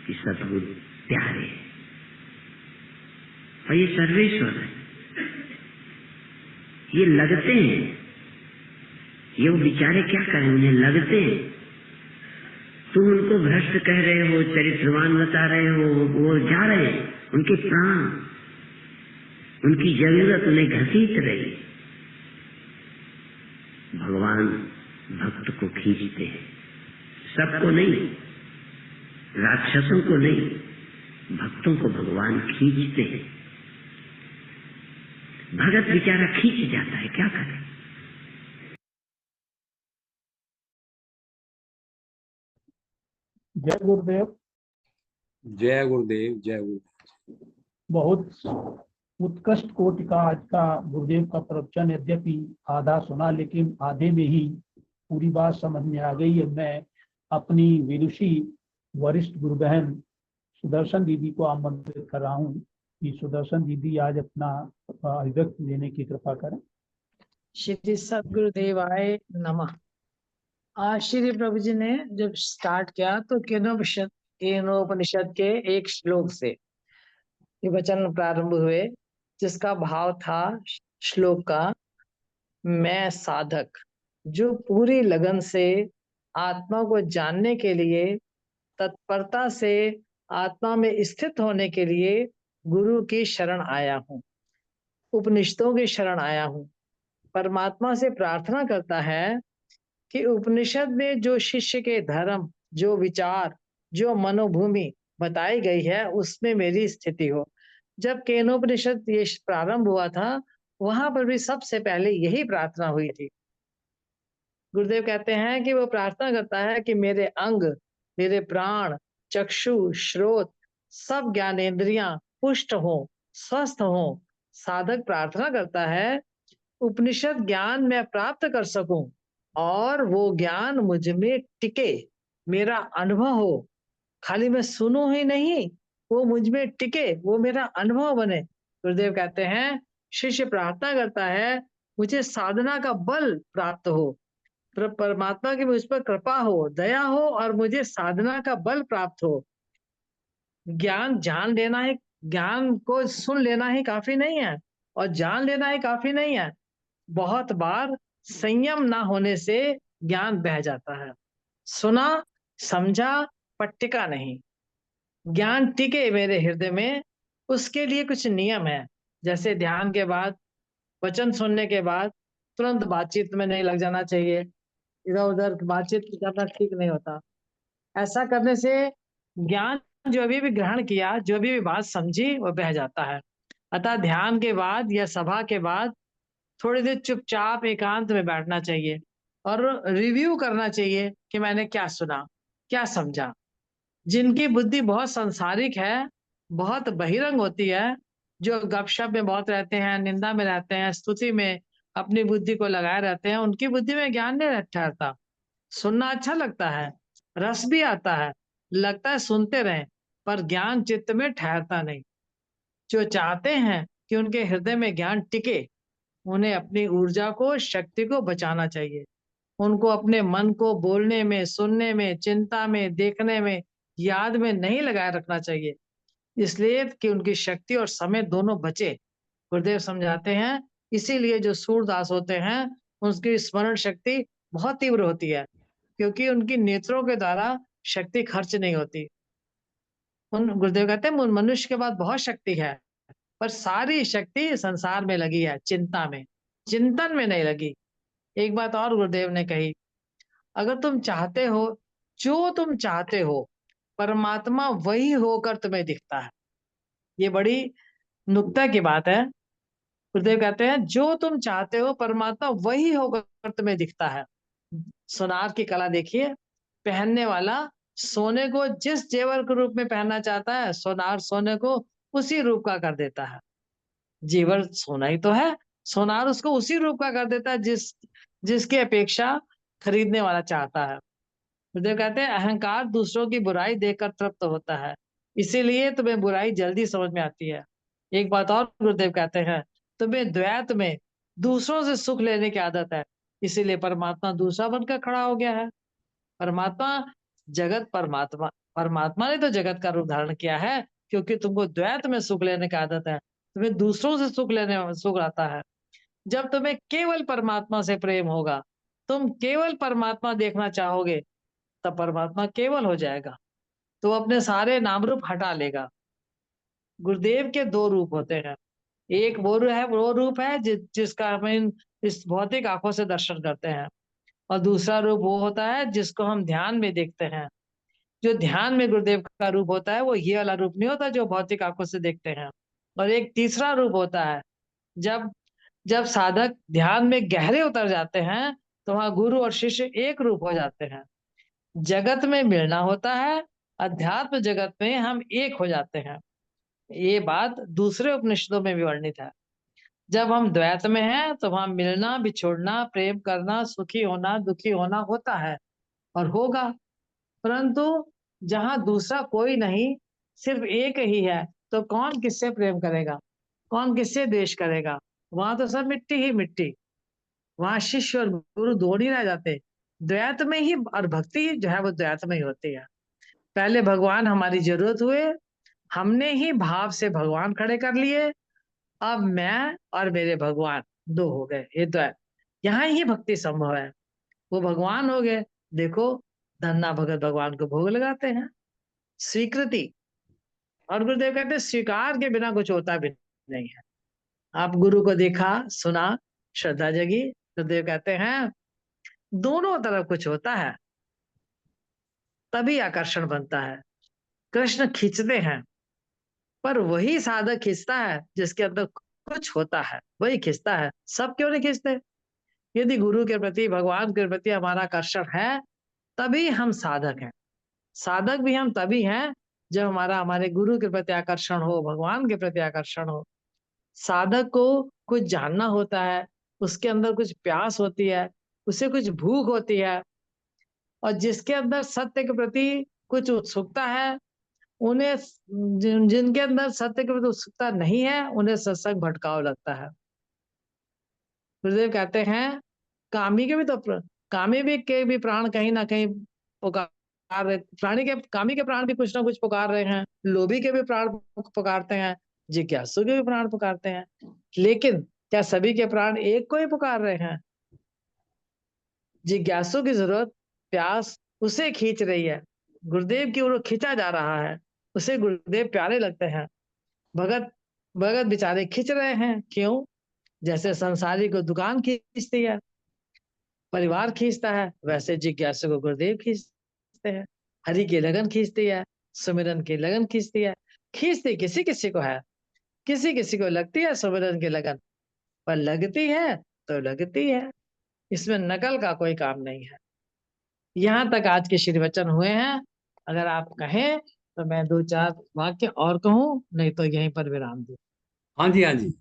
कि सतगुरु प्यारे और ये सर्वेश्वर है, ये लगते हैं, ये वो बेचारे क्या करें, उन्हें लगते हैं। तुम उनको भ्रष्ट कह रहे हो, चरित्रवान बता रहे हो, वो जा रहे हैं, उनके प्राण, उनकी जरूरत उन्हें घसीट रही। भगवान भक्त को खींचते हैं, सबको नहीं, राक्षसों को नहीं, भक्तों को भगवान खींचते हैं। भगत बेचारा खींच जाता है, क्या करे। जय गुरुदेव। जय गुरुदेव, जय गुरुदेव। बहुत उत्कृष्ट कोटि का आज का गुरुदेव का प्रवचन, यद्यपि आधा सुना लेकिन आधे में ही पूरी बात समझ में आ गई है। मैं अपनी विदुषी वरिष्ठ गुरु बहन सुदर्शन दीदी को आमंत्रित कर रहा हूँ कि सुदर्शन दीदी आज अपना अभिव्यक्ति देने की कृपा करें। श्री सद्गुरुदेवाय नमः। आज श्री प्रभु जी ने जब स्टार्ट किया तो केनोपनिषद के एक श्लोक से ये वचन प्रारंभ हुए, जिसका भाव था श्लोक का, मैं साधक जो पूरी लगन से आत्मा को जानने के लिए, तत्परता से आत्मा में स्थित होने के लिए गुरु की शरण आया हूँ, उपनिषदों की शरण आया हूँ। परमात्मा से प्रार्थना करता है कि उपनिषद में जो शिष्य के धर्म, जो विचार, जो मनोभूमि बताई गई है उसमें मेरी स्थिति हो। जब केनोपनिषद ये प्रारंभ हुआ था, वहां पर भी सबसे पहले यही प्रार्थना हुई थी। गुरुदेव कहते हैं कि वो प्रार्थना करता है कि मेरे अंग, मेरे प्राण, चक्षु, श्रोत, सब ज्ञानेंद्रियां पुष्ट हो, स्वस्थ हो। साधक प्रार्थना करता है उपनिषद ज्ञान मैं प्राप्त कर सकूं और वो ज्ञान मुझ में टिके, मेरा अनुभव हो। खाली मैं सुनूं ही नहीं, वो मुझ में टिके, वो मेरा अनुभव बने। गुरुदेव कहते हैं शिष्य प्रार्थना करता है मुझे साधना का बल प्राप्त हो, परमात्मा की मुझ पर कृपा हो, दया हो और मुझे साधना का बल प्राप्त हो। ज्ञान जान लेना ही, ज्ञान को सुन लेना ही काफी नहीं है और जान लेना ही काफी नहीं है। बहुत बार संयम ना होने से ज्ञान बह जाता है। सुना समझा पर टिका नहीं। ज्ञान टिके मेरे हृदय में, उसके लिए कुछ नियम है। जैसे ध्यान के बाद, वचन सुनने के बाद तुरंत बातचीत में नहीं लग जाना चाहिए। इधर उधर बातचीत करना ठीक नहीं होता। ऐसा करने से ज्ञान जो भी ग्रहण किया, जो भी बात समझी, वो बह जाता है। अतः ध्यान के बाद या सभा के बाद थोड़ी देर चुपचाप एकांत में बैठना चाहिए और रिव्यू करना चाहिए कि मैंने क्या सुना, क्या समझा। जिनकी बुद्धि बहुत सांसारिक है, बहुत बहिरंग होती है, जो गपशप में बहुत रहते हैं, निंदा में रहते हैं, स्तुति में अपनी बुद्धि को लगाए रहते हैं, उनकी बुद्धि में ज्ञान नहीं ठहरता। सुनना अच्छा लगता है, रस भी आता है, लगता है सुनते रहें, पर ज्ञान चित्त में ठहरता नहीं। जो चाहते हैं कि उनके हृदय में ज्ञान टिके, उन्हें अपनी ऊर्जा को, शक्ति को बचाना चाहिए। उनको अपने मन को बोलने में, सुनने में, चिंता में, देखने में, याद में नहीं लगाए रखना चाहिए, इसलिए कि उनकी शक्ति और समय दोनों बचे। गुरुदेव समझाते हैं, इसीलिए जो सूरदास होते हैं उनकी स्मरण शक्ति बहुत तीव्र होती है, क्योंकि उनकी नेत्रों के द्वारा शक्ति खर्च नहीं होती। उन गुरुदेव कहते हैं उन मनुष्य के पास बहुत शक्ति है, पर सारी शक्ति संसार में लगी है, चिंता में, चिंतन में नहीं लगी। एक बात और गुरुदेव ने कही, अगर तुम चाहते हो, जो तुम चाहते हो, परमात्मा वही होकर तुम्हें दिखता है। ये बड़ी नुक्ता की बात है। गुरुदेव कहते हैं जो तुम चाहते हो, परमात्मा वही होकर तुम्हें दिखता है। सोनार की कला देखिए, पहनने वाला सोने को जिस जेवर के रूप में पहनना चाहता है, सोनार सोने को उसी रूप का कर देता है। जेवर सोना ही तो है, सोनार उसको उसी रूप का कर देता है जिसकी अपेक्षा खरीदने वाला चाहता है। गुरुदेव कहते हैं अहंकार दूसरों की बुराई देखकर तृप्त होता है, इसीलिए तुम्हें बुराई जल्दी समझ में आती है। एक बात और गुरुदेव कहते हैं, तुम्हें द्वैत में दूसरों से सुख लेने की आदत है, इसीलिए परमात्मा दूसरा बनकर खड़ा हो गया है। परमात्मा जगत परमात्मा परमात्मा ने तो जगत का रूप धारण किया है, क्योंकि तुमको द्वैत में सुख लेने की आदत है, तुम्हें दूसरों से सुख लेने में सुख आता है। जब तुम्हें केवल परमात्मा से प्रेम होगा, तुम केवल परमात्मा देखना चाहोगे, तब परमात्मा केवल हो जाएगा, तो अपने सारे नाम रूप हटा लेगा। गुरुदेव के दो रूप होते हैं, एक वो रूप है जिसका हम इस भौतिक आंखों से दर्शन करते हैं, और दूसरा रूप वो होता है जिसको हम ध्यान में देखते हैं। जो ध्यान में गुरुदेव का रूप होता है वो ये वाला रूप नहीं होता जो भौतिक आंखों से देखते हैं। और एक तीसरा रूप होता है, जब जब साधक ध्यान में गहरे उतर जाते हैं तो वहां गुरु और शिष्य एक रूप हो जाते हैं। जगत में मिलना होता है, अध्यात्म जगत में हम एक हो जाते हैं। ये बात दूसरे उपनिषदों में भी वर्णित है। जब हम द्वैत में हैं तो वहां मिलना, बिछोड़ना, प्रेम करना, सुखी होना, दुखी होना होता है और होगा। परंतु जहां दूसरा कोई नहीं, सिर्फ एक ही है, तो कौन किससे प्रेम करेगा, कौन किससे द्वेष करेगा? वहां तो सब मिट्टी ही मिट्टी। वहां शिष्य और गुरु दो नहीं रह जाते, द्वैत में ही, और भक्ति जो है वो द्वैत में ही होती है। पहले भगवान हमारी जरूरत हुए, हमने ही भाव से भगवान खड़े कर लिए, अब मैं और मेरे भगवान दो हो गए, ये तो है। यहाँ ही भक्ति संभव है। वो भगवान हो गए, देखो धन्ना भगत भगवान को भोग लगाते हैं, स्वीकृति। और गुरुदेव कहते हैं स्वीकार के बिना कुछ होता भी नहीं है। आप गुरु को देखा, सुना, श्रद्धा जगी, गुरुदेव कहते हैं दोनों तरफ कुछ होता है, तभी आकर्षण बनता है। कृष्ण खींचते हैं, पर वही साधक खींचता है जिसके अंदर कुछ होता है, वही खींचता है। सब क्यों नहीं खींचते? यदि गुरु के प्रति, भगवान के प्रति हमारा आकर्षण है, तभी हम साधक हैं। साधक भी हम तभी हैं जब हमारे गुरु के प्रति आकर्षण हो, भगवान के प्रति आकर्षण हो। साधक को कुछ जानना होता है, उसके अंदर कुछ प्यास होती है, उसे कुछ भूख होती है, और जिसके अंदर सत्य के प्रति कुछ उत्सुकता है, उन्हें जिनके अंदर सत्य के प्रति उत्सुकता नहीं है, उन्हें सत्संग भटकाव लगता है। गुरुदेव कहते हैं कामी के भी तो कामी भी के भी प्राण कहीं ना कहीं पुकार रहे, कामी के प्राण भी कुछ ना कुछ पुकार रहे हैं, लोभी के भी प्राण पुकारते हैं, जिज्ञासु के भी प्राण पुकारते हैं। लेकिन क्या सभी के प्राण एक को ही पुकार रहे हैं? जिज्ञासु की जरूरत, प्यास उसे खींच रही है, गुरुदेव की ओर खींचा जा रहा है, उसे गुरुदेव प्यारे लगते हैं। भगत भगत बेचारे खींच रहे हैं, क्यों? जैसे संसारी को दुकान खींचती है, परिवार खींचता है, वैसे जिज्ञासु को गुरुदेव खींचते हैं। हरि की लगन खींचती है, सुमिरन की लगन खींचती है। खींचती किसी किसी को है, किसी किसी को लगती है सुमिरन की लगन, पर लगती है तो लगती है, इसमें नकल का कोई काम नहीं है। यहाँ तक आज के श्री वचन हुए हैं। अगर आप कहें तो मैं 2-4 वाक्य और कहूँ, नहीं तो यहीं पर विराम दूं। हाँ जी, हाँ जी,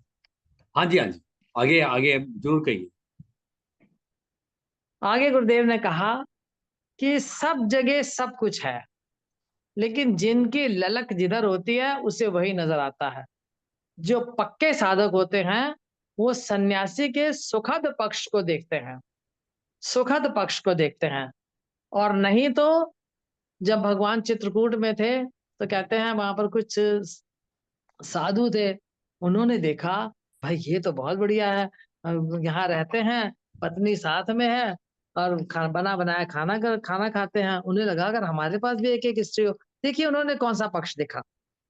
हाँ जी, हाँ जी, आगे आगे जरूर कहिए। आगे गुरुदेव ने कहा कि सब जगह सब कुछ है, लेकिन जिनकी ललक जिधर होती है उसे वही नजर आता है। जो पक्के साधक होते हैं वो सन्यासी के सुखद पक्ष को देखते हैं, सुखद पक्ष को देखते हैं। और नहीं तो जब भगवान चित्रकूट में थे तो कहते हैं वहां पर कुछ साधु थे, उन्होंने देखा भाई ये तो बहुत बढ़िया है, यहाँ रहते हैं, पत्नी साथ में है और बना बनाया खाना खाते हैं। उन्हें लगा अगर हमारे पास भी एक एक स्त्री हो, देखिए उन्होंने कौन सा पक्ष देखा,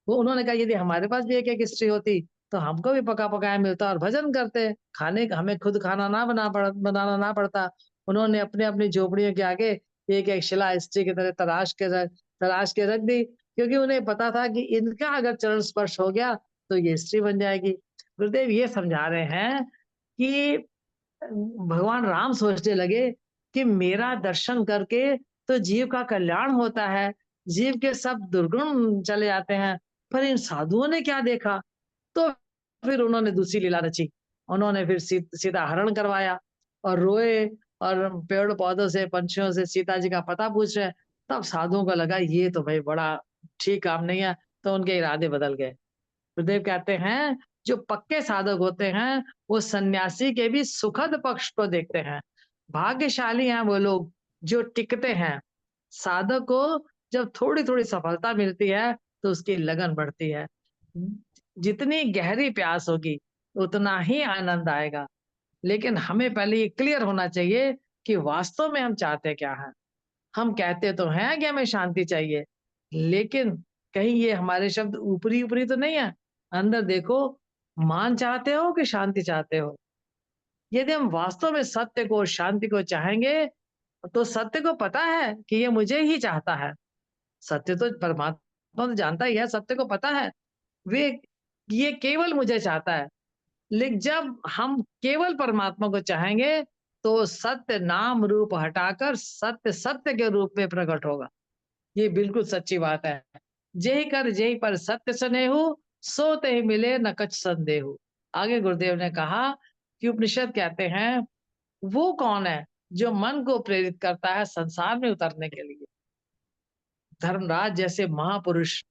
वो उन्होंने कहा यदि हमारे पास भी एक एक स्त्री होती तो हमको भी पका पकाया मिलता और भजन करते, खाने हमें खुद खाना बनाना ना पड़ता। उन्होंने अपने अपनी झोपड़ियों के आगे एक एक शिला स्त्री की तरह तराश के रख दी, क्योंकि उन्हें पता था कि इनका अगर चरण स्पर्श हो गया तो ये स्त्री बन जाएगी। गुरुदेव ये समझा रहे हैं कि भगवान राम सोचने लगे कि मेरा दर्शन करके तो जीव का कल्याण होता है, जीव के सब दुर्गुण चले जाते हैं, पर इन साधुओं ने क्या देखा? तो फिर उन्होंने दूसरी लीला रची। उन्होंने फिर सीता हरण करवाया और रोए और पेड़ पौधों से पंछियों से सीता जी का पता पूछ रहे। तब साधुओं को लगा ये तो भाई बड़ा ठीक काम नहीं है, तो उनके इरादे बदल गए। गुरुदेव कहते हैं जो पक्के साधक होते हैं वो सन्यासी के भी सुखद पक्ष को देखते हैं। भाग्यशाली हैं वो लोग जो टिकते हैं। साधक को जब थोड़ी थोड़ी सफलता मिलती है तो उसकी लगन बढ़ती है। जितनी गहरी प्यास होगी उतना ही आनंद आएगा। लेकिन हमें पहले ये क्लियर होना चाहिए कि वास्तव में हम चाहते क्या हैं। हम कहते तो हैं कि हमें शांति चाहिए, लेकिन कहीं ये हमारे शब्द ऊपरी ऊपरी तो नहीं है। अंदर देखो, मान चाहते हो कि शांति चाहते हो? यदि हम वास्तव में सत्य को, शांति को चाहेंगे तो सत्य को पता है कि ये मुझे ही चाहता है। सत्य तो परमात्मा तो जानता ही है, सत्य को पता है वे ये केवल मुझे चाहता है। लेकिन जब हम केवल परमात्मा को चाहेंगे तो सत्य नाम रूप हटाकर सत्य सत्य के रूप में प्रकट होगा। ये बिल्कुल सच्ची बात है। जेहि कर जेहि पर सत्य स्नेहु, सो तेहि मिले न कछ संदेहु। आगे गुरुदेव ने कहा कि उपनिषद कहते हैं वो कौन है जो मन को प्रेरित करता है संसार में उतरने के लिए। धर्मराज जैसे महापुरुष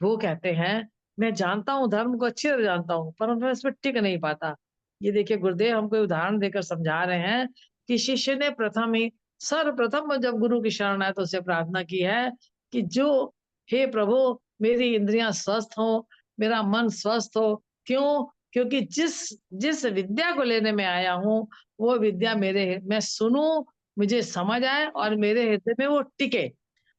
वो कहते हैं मैं जानता हूँ, धर्म को अच्छी तरह जानता हूँ, पर मैं इसमें टिक नहीं पाता। ये देखिए गुरुदेव हमको उदाहरण देकर समझा रहे हैं कि शिष्य ने प्रथम ही सर्वप्रथम जब गुरु की शरण आए तो उससे प्रार्थना की है कि जो हे प्रभु मेरी इंद्रियां स्वस्थ हो, मेरा मन स्वस्थ हो। क्यों? क्योंकि जिस जिस विद्या को लेने में आया हूँ वो विद्या मैं सुनूं, मुझे समझ आए और मेरे हृदय में वो टिके।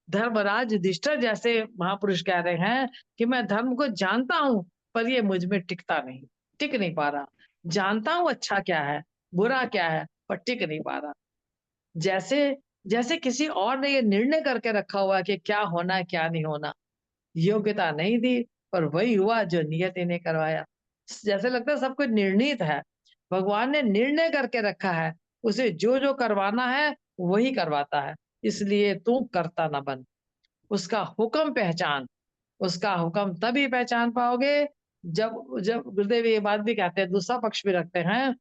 धर्मराज युधिष्ठिर जैसे महापुरुष कह रहे हैं कि मैं धर्म को जानता हूं पर ये मुझ में टिकता नहीं, टिक नहीं पा रहा। जानता हूं अच्छा क्या है बुरा क्या है, पर टिक नहीं पा रहा। जैसे जैसे किसी और ने ये निर्णय करके रखा हुआ कि क्या होना है क्या नहीं होना। योग्यता नहीं दी पर वही हुआ जो नियति ने करवाया। जैसे लगता है सब कुछ निर्णीत है, भगवान ने निर्णय करके रखा है, उसे जो जो करवाना है वही करवाता है। इसलिए तू करता न बन, उसका हुक्म पहचान। उसका हुक्म तभी पहचान पाओगे जब जब गुरुदेव ये बात भी कहते हैं, दूसरा पक्ष भी रखते हैं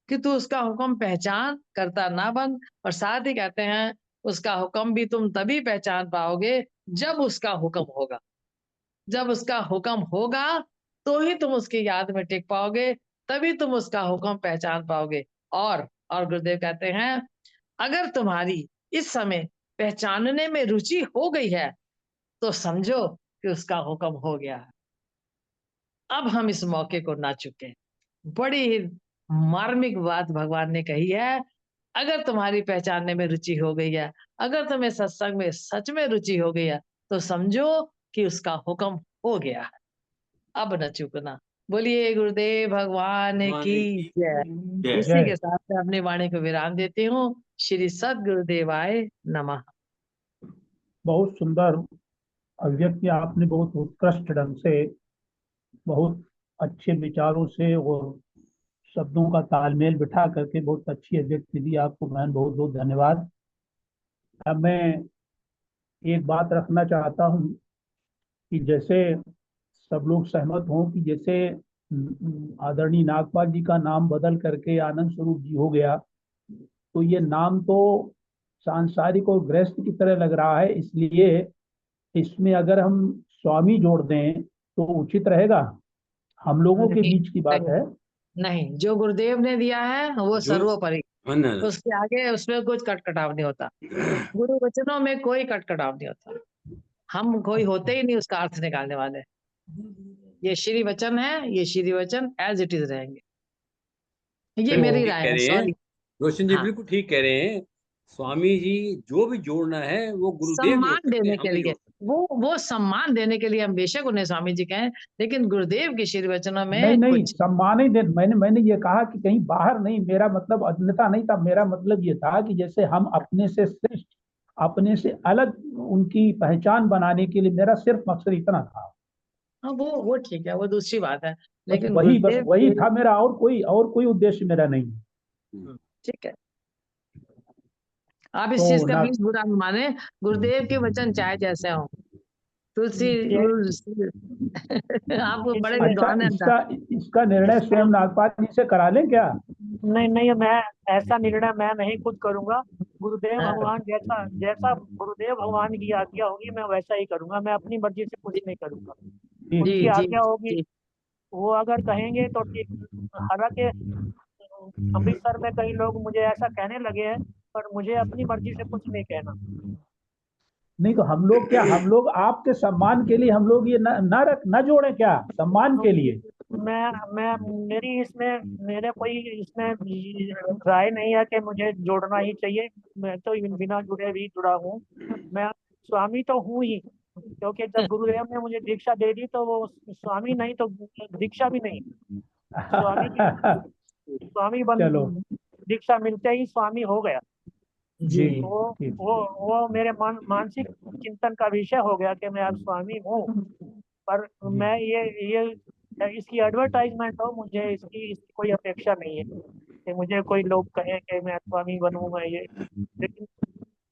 कि तू उसका हुक्म पहचान, करता ना बन। और साथ ही कहते हैं उसका हुक्म भी तुम तभी पहचान पाओगे जब उसका हुक्म होगा। जब उसका हुक्म होगा तो ही तुम उसकी याद में टिक पाओगे, तभी तुम उसका हुक्म पहचान पाओगे। और गुरुदेव कहते हैं अगर तुम्हारी इस समय पहचानने में रुचि हो गई है तो समझो कि उसका हुक्म हो गया है। अब हम इस मौके को ना चुके। बड़ी ही मार्मिक बात भगवान ने कही है। अगर तुम्हारी पहचानने में रुचि हो गई है, अगर तुम्हें सत्संग में सच में रुचि हो गई है, तो समझो कि उसका हुक्म हो गया है। अब न चूकना। बोलिए गुरुदेव भगवान की जय। इसी जय। के साथ मैं अपनी वाणी को विराम देती हूँ। श्री सद्गुरुदेवाय नमः। बहुत सुंदर अभिव्यक्ति आपने बहुत उत्कृष्ट ढंग से, बहुत अच्छे विचारों से और शब्दों का तालमेल बिठा करके बहुत अच्छी अभिव्यक्ति दी। आपको बहन बहुत बहुत धन्यवाद। अब मैं एक बात रखना चाहता हूँ कि जैसे सब लोग सहमत हों कि जैसे आदरणीय नागपाल जी का नाम बदल करके आनंद स्वरूप जी हो गया, तो ये नाम तो सांसारिक और गृहस्थ की तरह लग रहा है, इसलिए इसमें अगर हम स्वामी जोड़ दें तो उचित रहेगा। हम लोगों के नहीं बीच की बात नहीं है। नहीं, जो गुरुदेव ने दिया है वो जो सर्वोपरि। हाँ ना, उसके आगे उसमें कुछ कटकटाव नहीं होता। गुरु वचनों में कोई कटकटाव नहीं होता। हम कोई होते ही नहीं उसका अर्थ निकालने वाले। ये श्री वचन है, ये श्री वचन एज इट इज रहेंगे। ये बिल्कुल मेरी ठीक राय कह है, रहे हैं सॉरी। रोशन जी, हाँ, बिल्कुल ठीक कह रहे हैं। स्वामी जी जो भी जोड़ना है वो गुरुदेव जोड़ सम्मान सकते हैं, देने हम के नहीं लिए, जोड़ सकते। वो सम्मान देने के लिए हम बेशक उन्हें स्वामी जी कहें, लेकिन गुरुदेव के श्री वचनों नहीं में नहीं, कुछ सम्मान ही दे। मैंने मैंने ये कहा कि कहीं बाहर नहीं, मेरा मतलब अन्यथा नहीं था। मेरा मतलब ये था कि जैसे हम अपने से श्रेष्ठ, अपने से अलग उनकी पहचान बनाने के लिए, मेरा सिर्फ मकसद इतना था। हाँ, वो ठीक है, वो दूसरी बात है। लेकिन बस गुरुदेव वही के था मेरा, और कोई उद्देश्य मेरा नहीं है। ठीक है। आप इस तो चीज का ना, प्लीज बुरा न माने। गुरुदेव के वचन चाहे जैसे हो, तुलसी ये आप बड़े अच्छा, विद्वान हैं अंदर। इसका इसका निर्णय स्वयं नागपाल जी से करा लें क्या? नहीं नहीं, मैं ऐसा निर्णय मैं नहीं खुद करूंगा। गुरुदेव हाँ, भगवान जैसा जैसा गुरुदेव भगवान की आज्ञा होगी मैं वैसा ही करूंगा। मैं अपनी मर्जी से कुछ नहीं करूंगा। ठीक जी उनकी ठीक। जी आज्ञा होगी, जी। वो अगर कहेंगे तो ठीक। हालांकि अमृतसर में कई लोग मुझे ऐसा कहने लगे हैं, पर मुझे अपनी मर्जी से कुछ नहीं कहना। नहीं तो हम लोग क्या, हम लोग आपके सम्मान के लिए हम लोग ये न जोड़ें क्या, सम्मान तो के लिए? मैं मेरी इसमें मेरे कोई इसमें राय नहीं है कि मुझे जोड़ना ही चाहिए। मैं तो बिना जुड़े भी जुड़ा हूँ। मैं स्वामी तो हूँ ही, क्योंकि जब गुरुदेव ने मुझे दीक्षा दे दी तो वो स्वामी नहीं तो दीक्षा भी नहीं। स्वामी की स्वामी बन चलो, दीक्षा मिलते ही स्वामी हो गया। जी जी वो ठीक। वो मेरे मानसिक चिंतन का विषय हो गया कि मैं अब स्वामी हूँ। पर जी मैं ये इसकी एडवर्टाइजमेंट हो, मुझे इसकी कोई अपेक्षा नहीं है कि मुझे कोई लोग कहें कि मैं स्वामी बनूंगा ये। लेकिन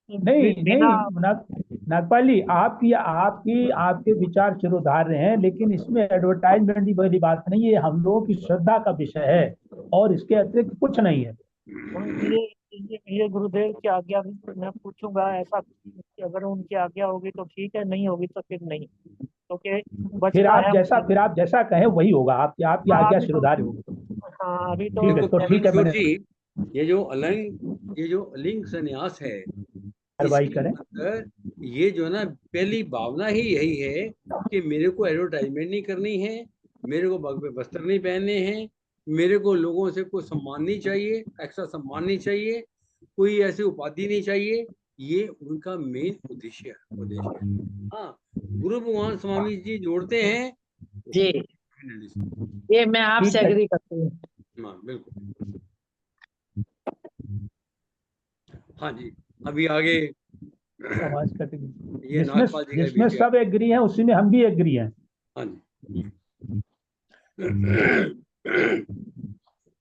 नहीं बिना नहीं, नागपाल जी, आपकी आपकी आपके विचार चिरोधार्य हैं, लेकिन इसमें एडवर्टाइजमेंट की बड़ी बात नहीं है। हम लोगों की श्रद्धा का विषय है और इसके अतिरिक्त कुछ नहीं है। ये गुरुदेव की आज्ञा भी मैं पूछूंगा। ऐसा कि अगर उनकी आज्ञा होगी तो ठीक है, नहीं होगी तो फिर नहीं, क्योंकि बचना है मुझे। फिर आप जैसा कहें वही होगा, आपकी आपकी हाँ आज्ञा अभी तो शिरोधार्य होगी। हाँ अभी तो ठीक है, देखो तो ठीक प्रवीण है, किशोर मैंने जी, ये जो अलिंग संन्यास है, कार्रवाई इसके करें। अंदर ये जो है ना, पहली भावना ही यही है कि मेरे को एडवर्टाइजमेंट नहीं करनी है, मेरे को भगवे वस्त्र नहीं पहनने हैं, मेरे को लोगों से कोई सम्मान नहीं चाहिए, एक्स्ट्रा सम्मान नहीं चाहिए, कोई ऐसी उपाधि नहीं चाहिए। ये उनका मेन उद्देश्य है। हाँ, गुरु भगवान स्वामी जी जोड़ते हैं। जी, ये मैं आपसे ठीक है। एग्री करती हूँ। हाँ बिल्कुल। हाँ जी, अभी आगे आवाज कट गई। ये जिसमें नागपाल जी का जिसमें विषय। सब एग्री हैं उसी में हम भी एग्री हैं। हाँ जी।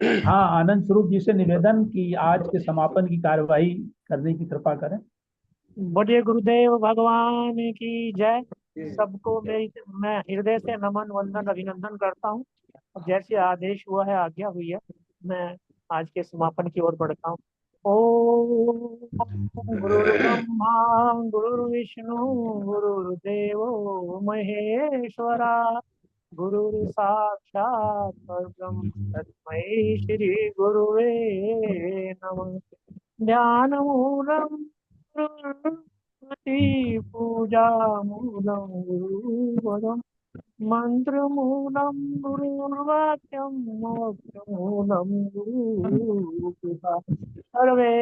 हाँ, आनंद स्वरूप जी से निवेदन कि आज के समापन की कार्यवाही करने की कृपा करें। बड़े गुरुदेव भगवान की जय। सबको मैं हृदय से नमन वंदन अभिनंदन करता हूँ। और जैसे आदेश हुआ है, आज्ञा हुई है, मैं आज के समापन की ओर बढ़ता हूँ। ओम गुरुर्ब्रह्मा गुरुर्विष्णु गुरुर्देवो महेश्वरा, गुरुर साक्षात् परब्रह्म तस्मै श्री गुरुवे नमः। ध्यान मूलम पूजा मूलम गुरुवरम मंत्र मूलम गुरुर्वाक्यम मोक्ष मूलम गुरु कृपा सर्वे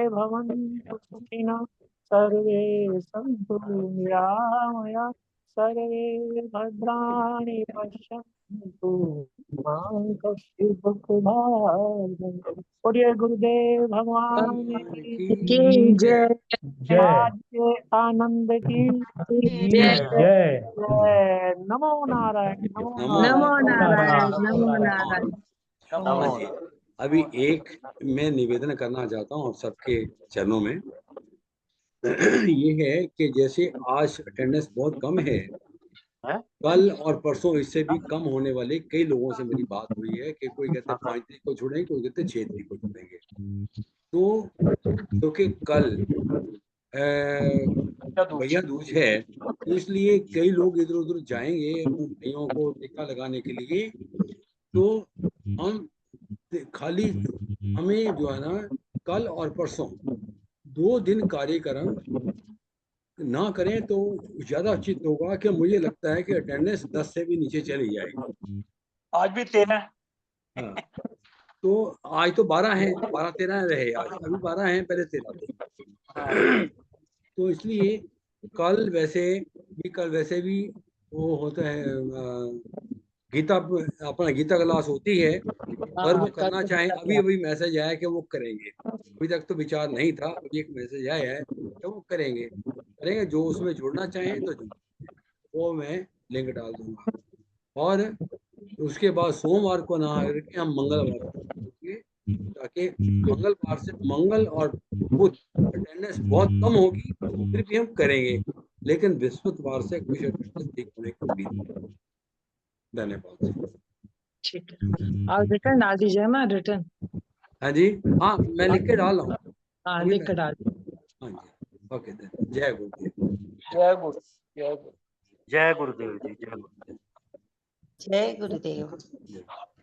भवन्तु सुखिनः सर्वे सन्तु निरामया सर्वे भद्राणि पश्यन्तु मा कश्चित् दुःखभाग् बोलिए गुरुदेव भगवान की की जय। जय आद्य आनंद की जय। जय। जय। नमो नारायण नमो नमो नारायण नारायण, नमो नारायण। हाँ जी, अभी एक मैं निवेदन करना चाहता हूँ सबके चरणों में। ये है कि जैसे आज अटेंडेंस बहुत कम है, कल और परसों इससे भी कम होने वाले कई लोगों से मेरी बात हुई है कि कोई कहते हैं 5 तारीख को छोड़ेंगे, कोई कहते हैं 6 तारीख को छोड़ेंगे। तो क्योंकि कल भैया दूज है, तो इसलिए कई लोग इधर उधर जाएंगे अपने भाइयों को टीका लगाने के लिए। तो हम खाली हमें जो है ना कल और परसों 2 दिन कार्यक्रम ना करें तो ज्यादा उचित होगा, कि मुझे लगता है कि अटेंडेंस 10 से भी नीचे चली जाएगी। आज भी 13। हाँ, तो आज तो 12 हैं, 12-13 रहे, आज अभी 12 हैं, पहले 13 थे। तो इसलिए कल वैसे भी वो होता है गीता, अपना गीता क्लास होती है। अगर वो करना चाहें, अभी मैसेज आया कि वो करेंगे, अभी तक तो विचार नहीं था, अभी एक मैसेज आया है कि वो करेंगे। जो उसमें जुड़ना चाहें तो वो मैं लिंक डाल दूंगा। और उसके बाद सोमवार को ना करके हम मंगलवार को करेंगे, ताकि मंगल और बुध अटेंडेंस बहुत कम होगी, फिर भी हम करेंगे, लेकिन बृहस्पतिवार से कुछ अटेंडेंस ठीक होने की उम्मीद है। धन्यवाद। ठीक है, आप रिटर्न डाल दीजिए ना, रिटर्न। हाँ जी, हाँ मैं लिख के डाल रहा हूँ। हाँ, अभी लिख मैं कर डाल। हाँ जी, ओके, जय गुरुदेव। जय गुरु, जय गुरु। जय गुरुदेव जी, जय गुरुदेव। जय गुरुदेव। जय।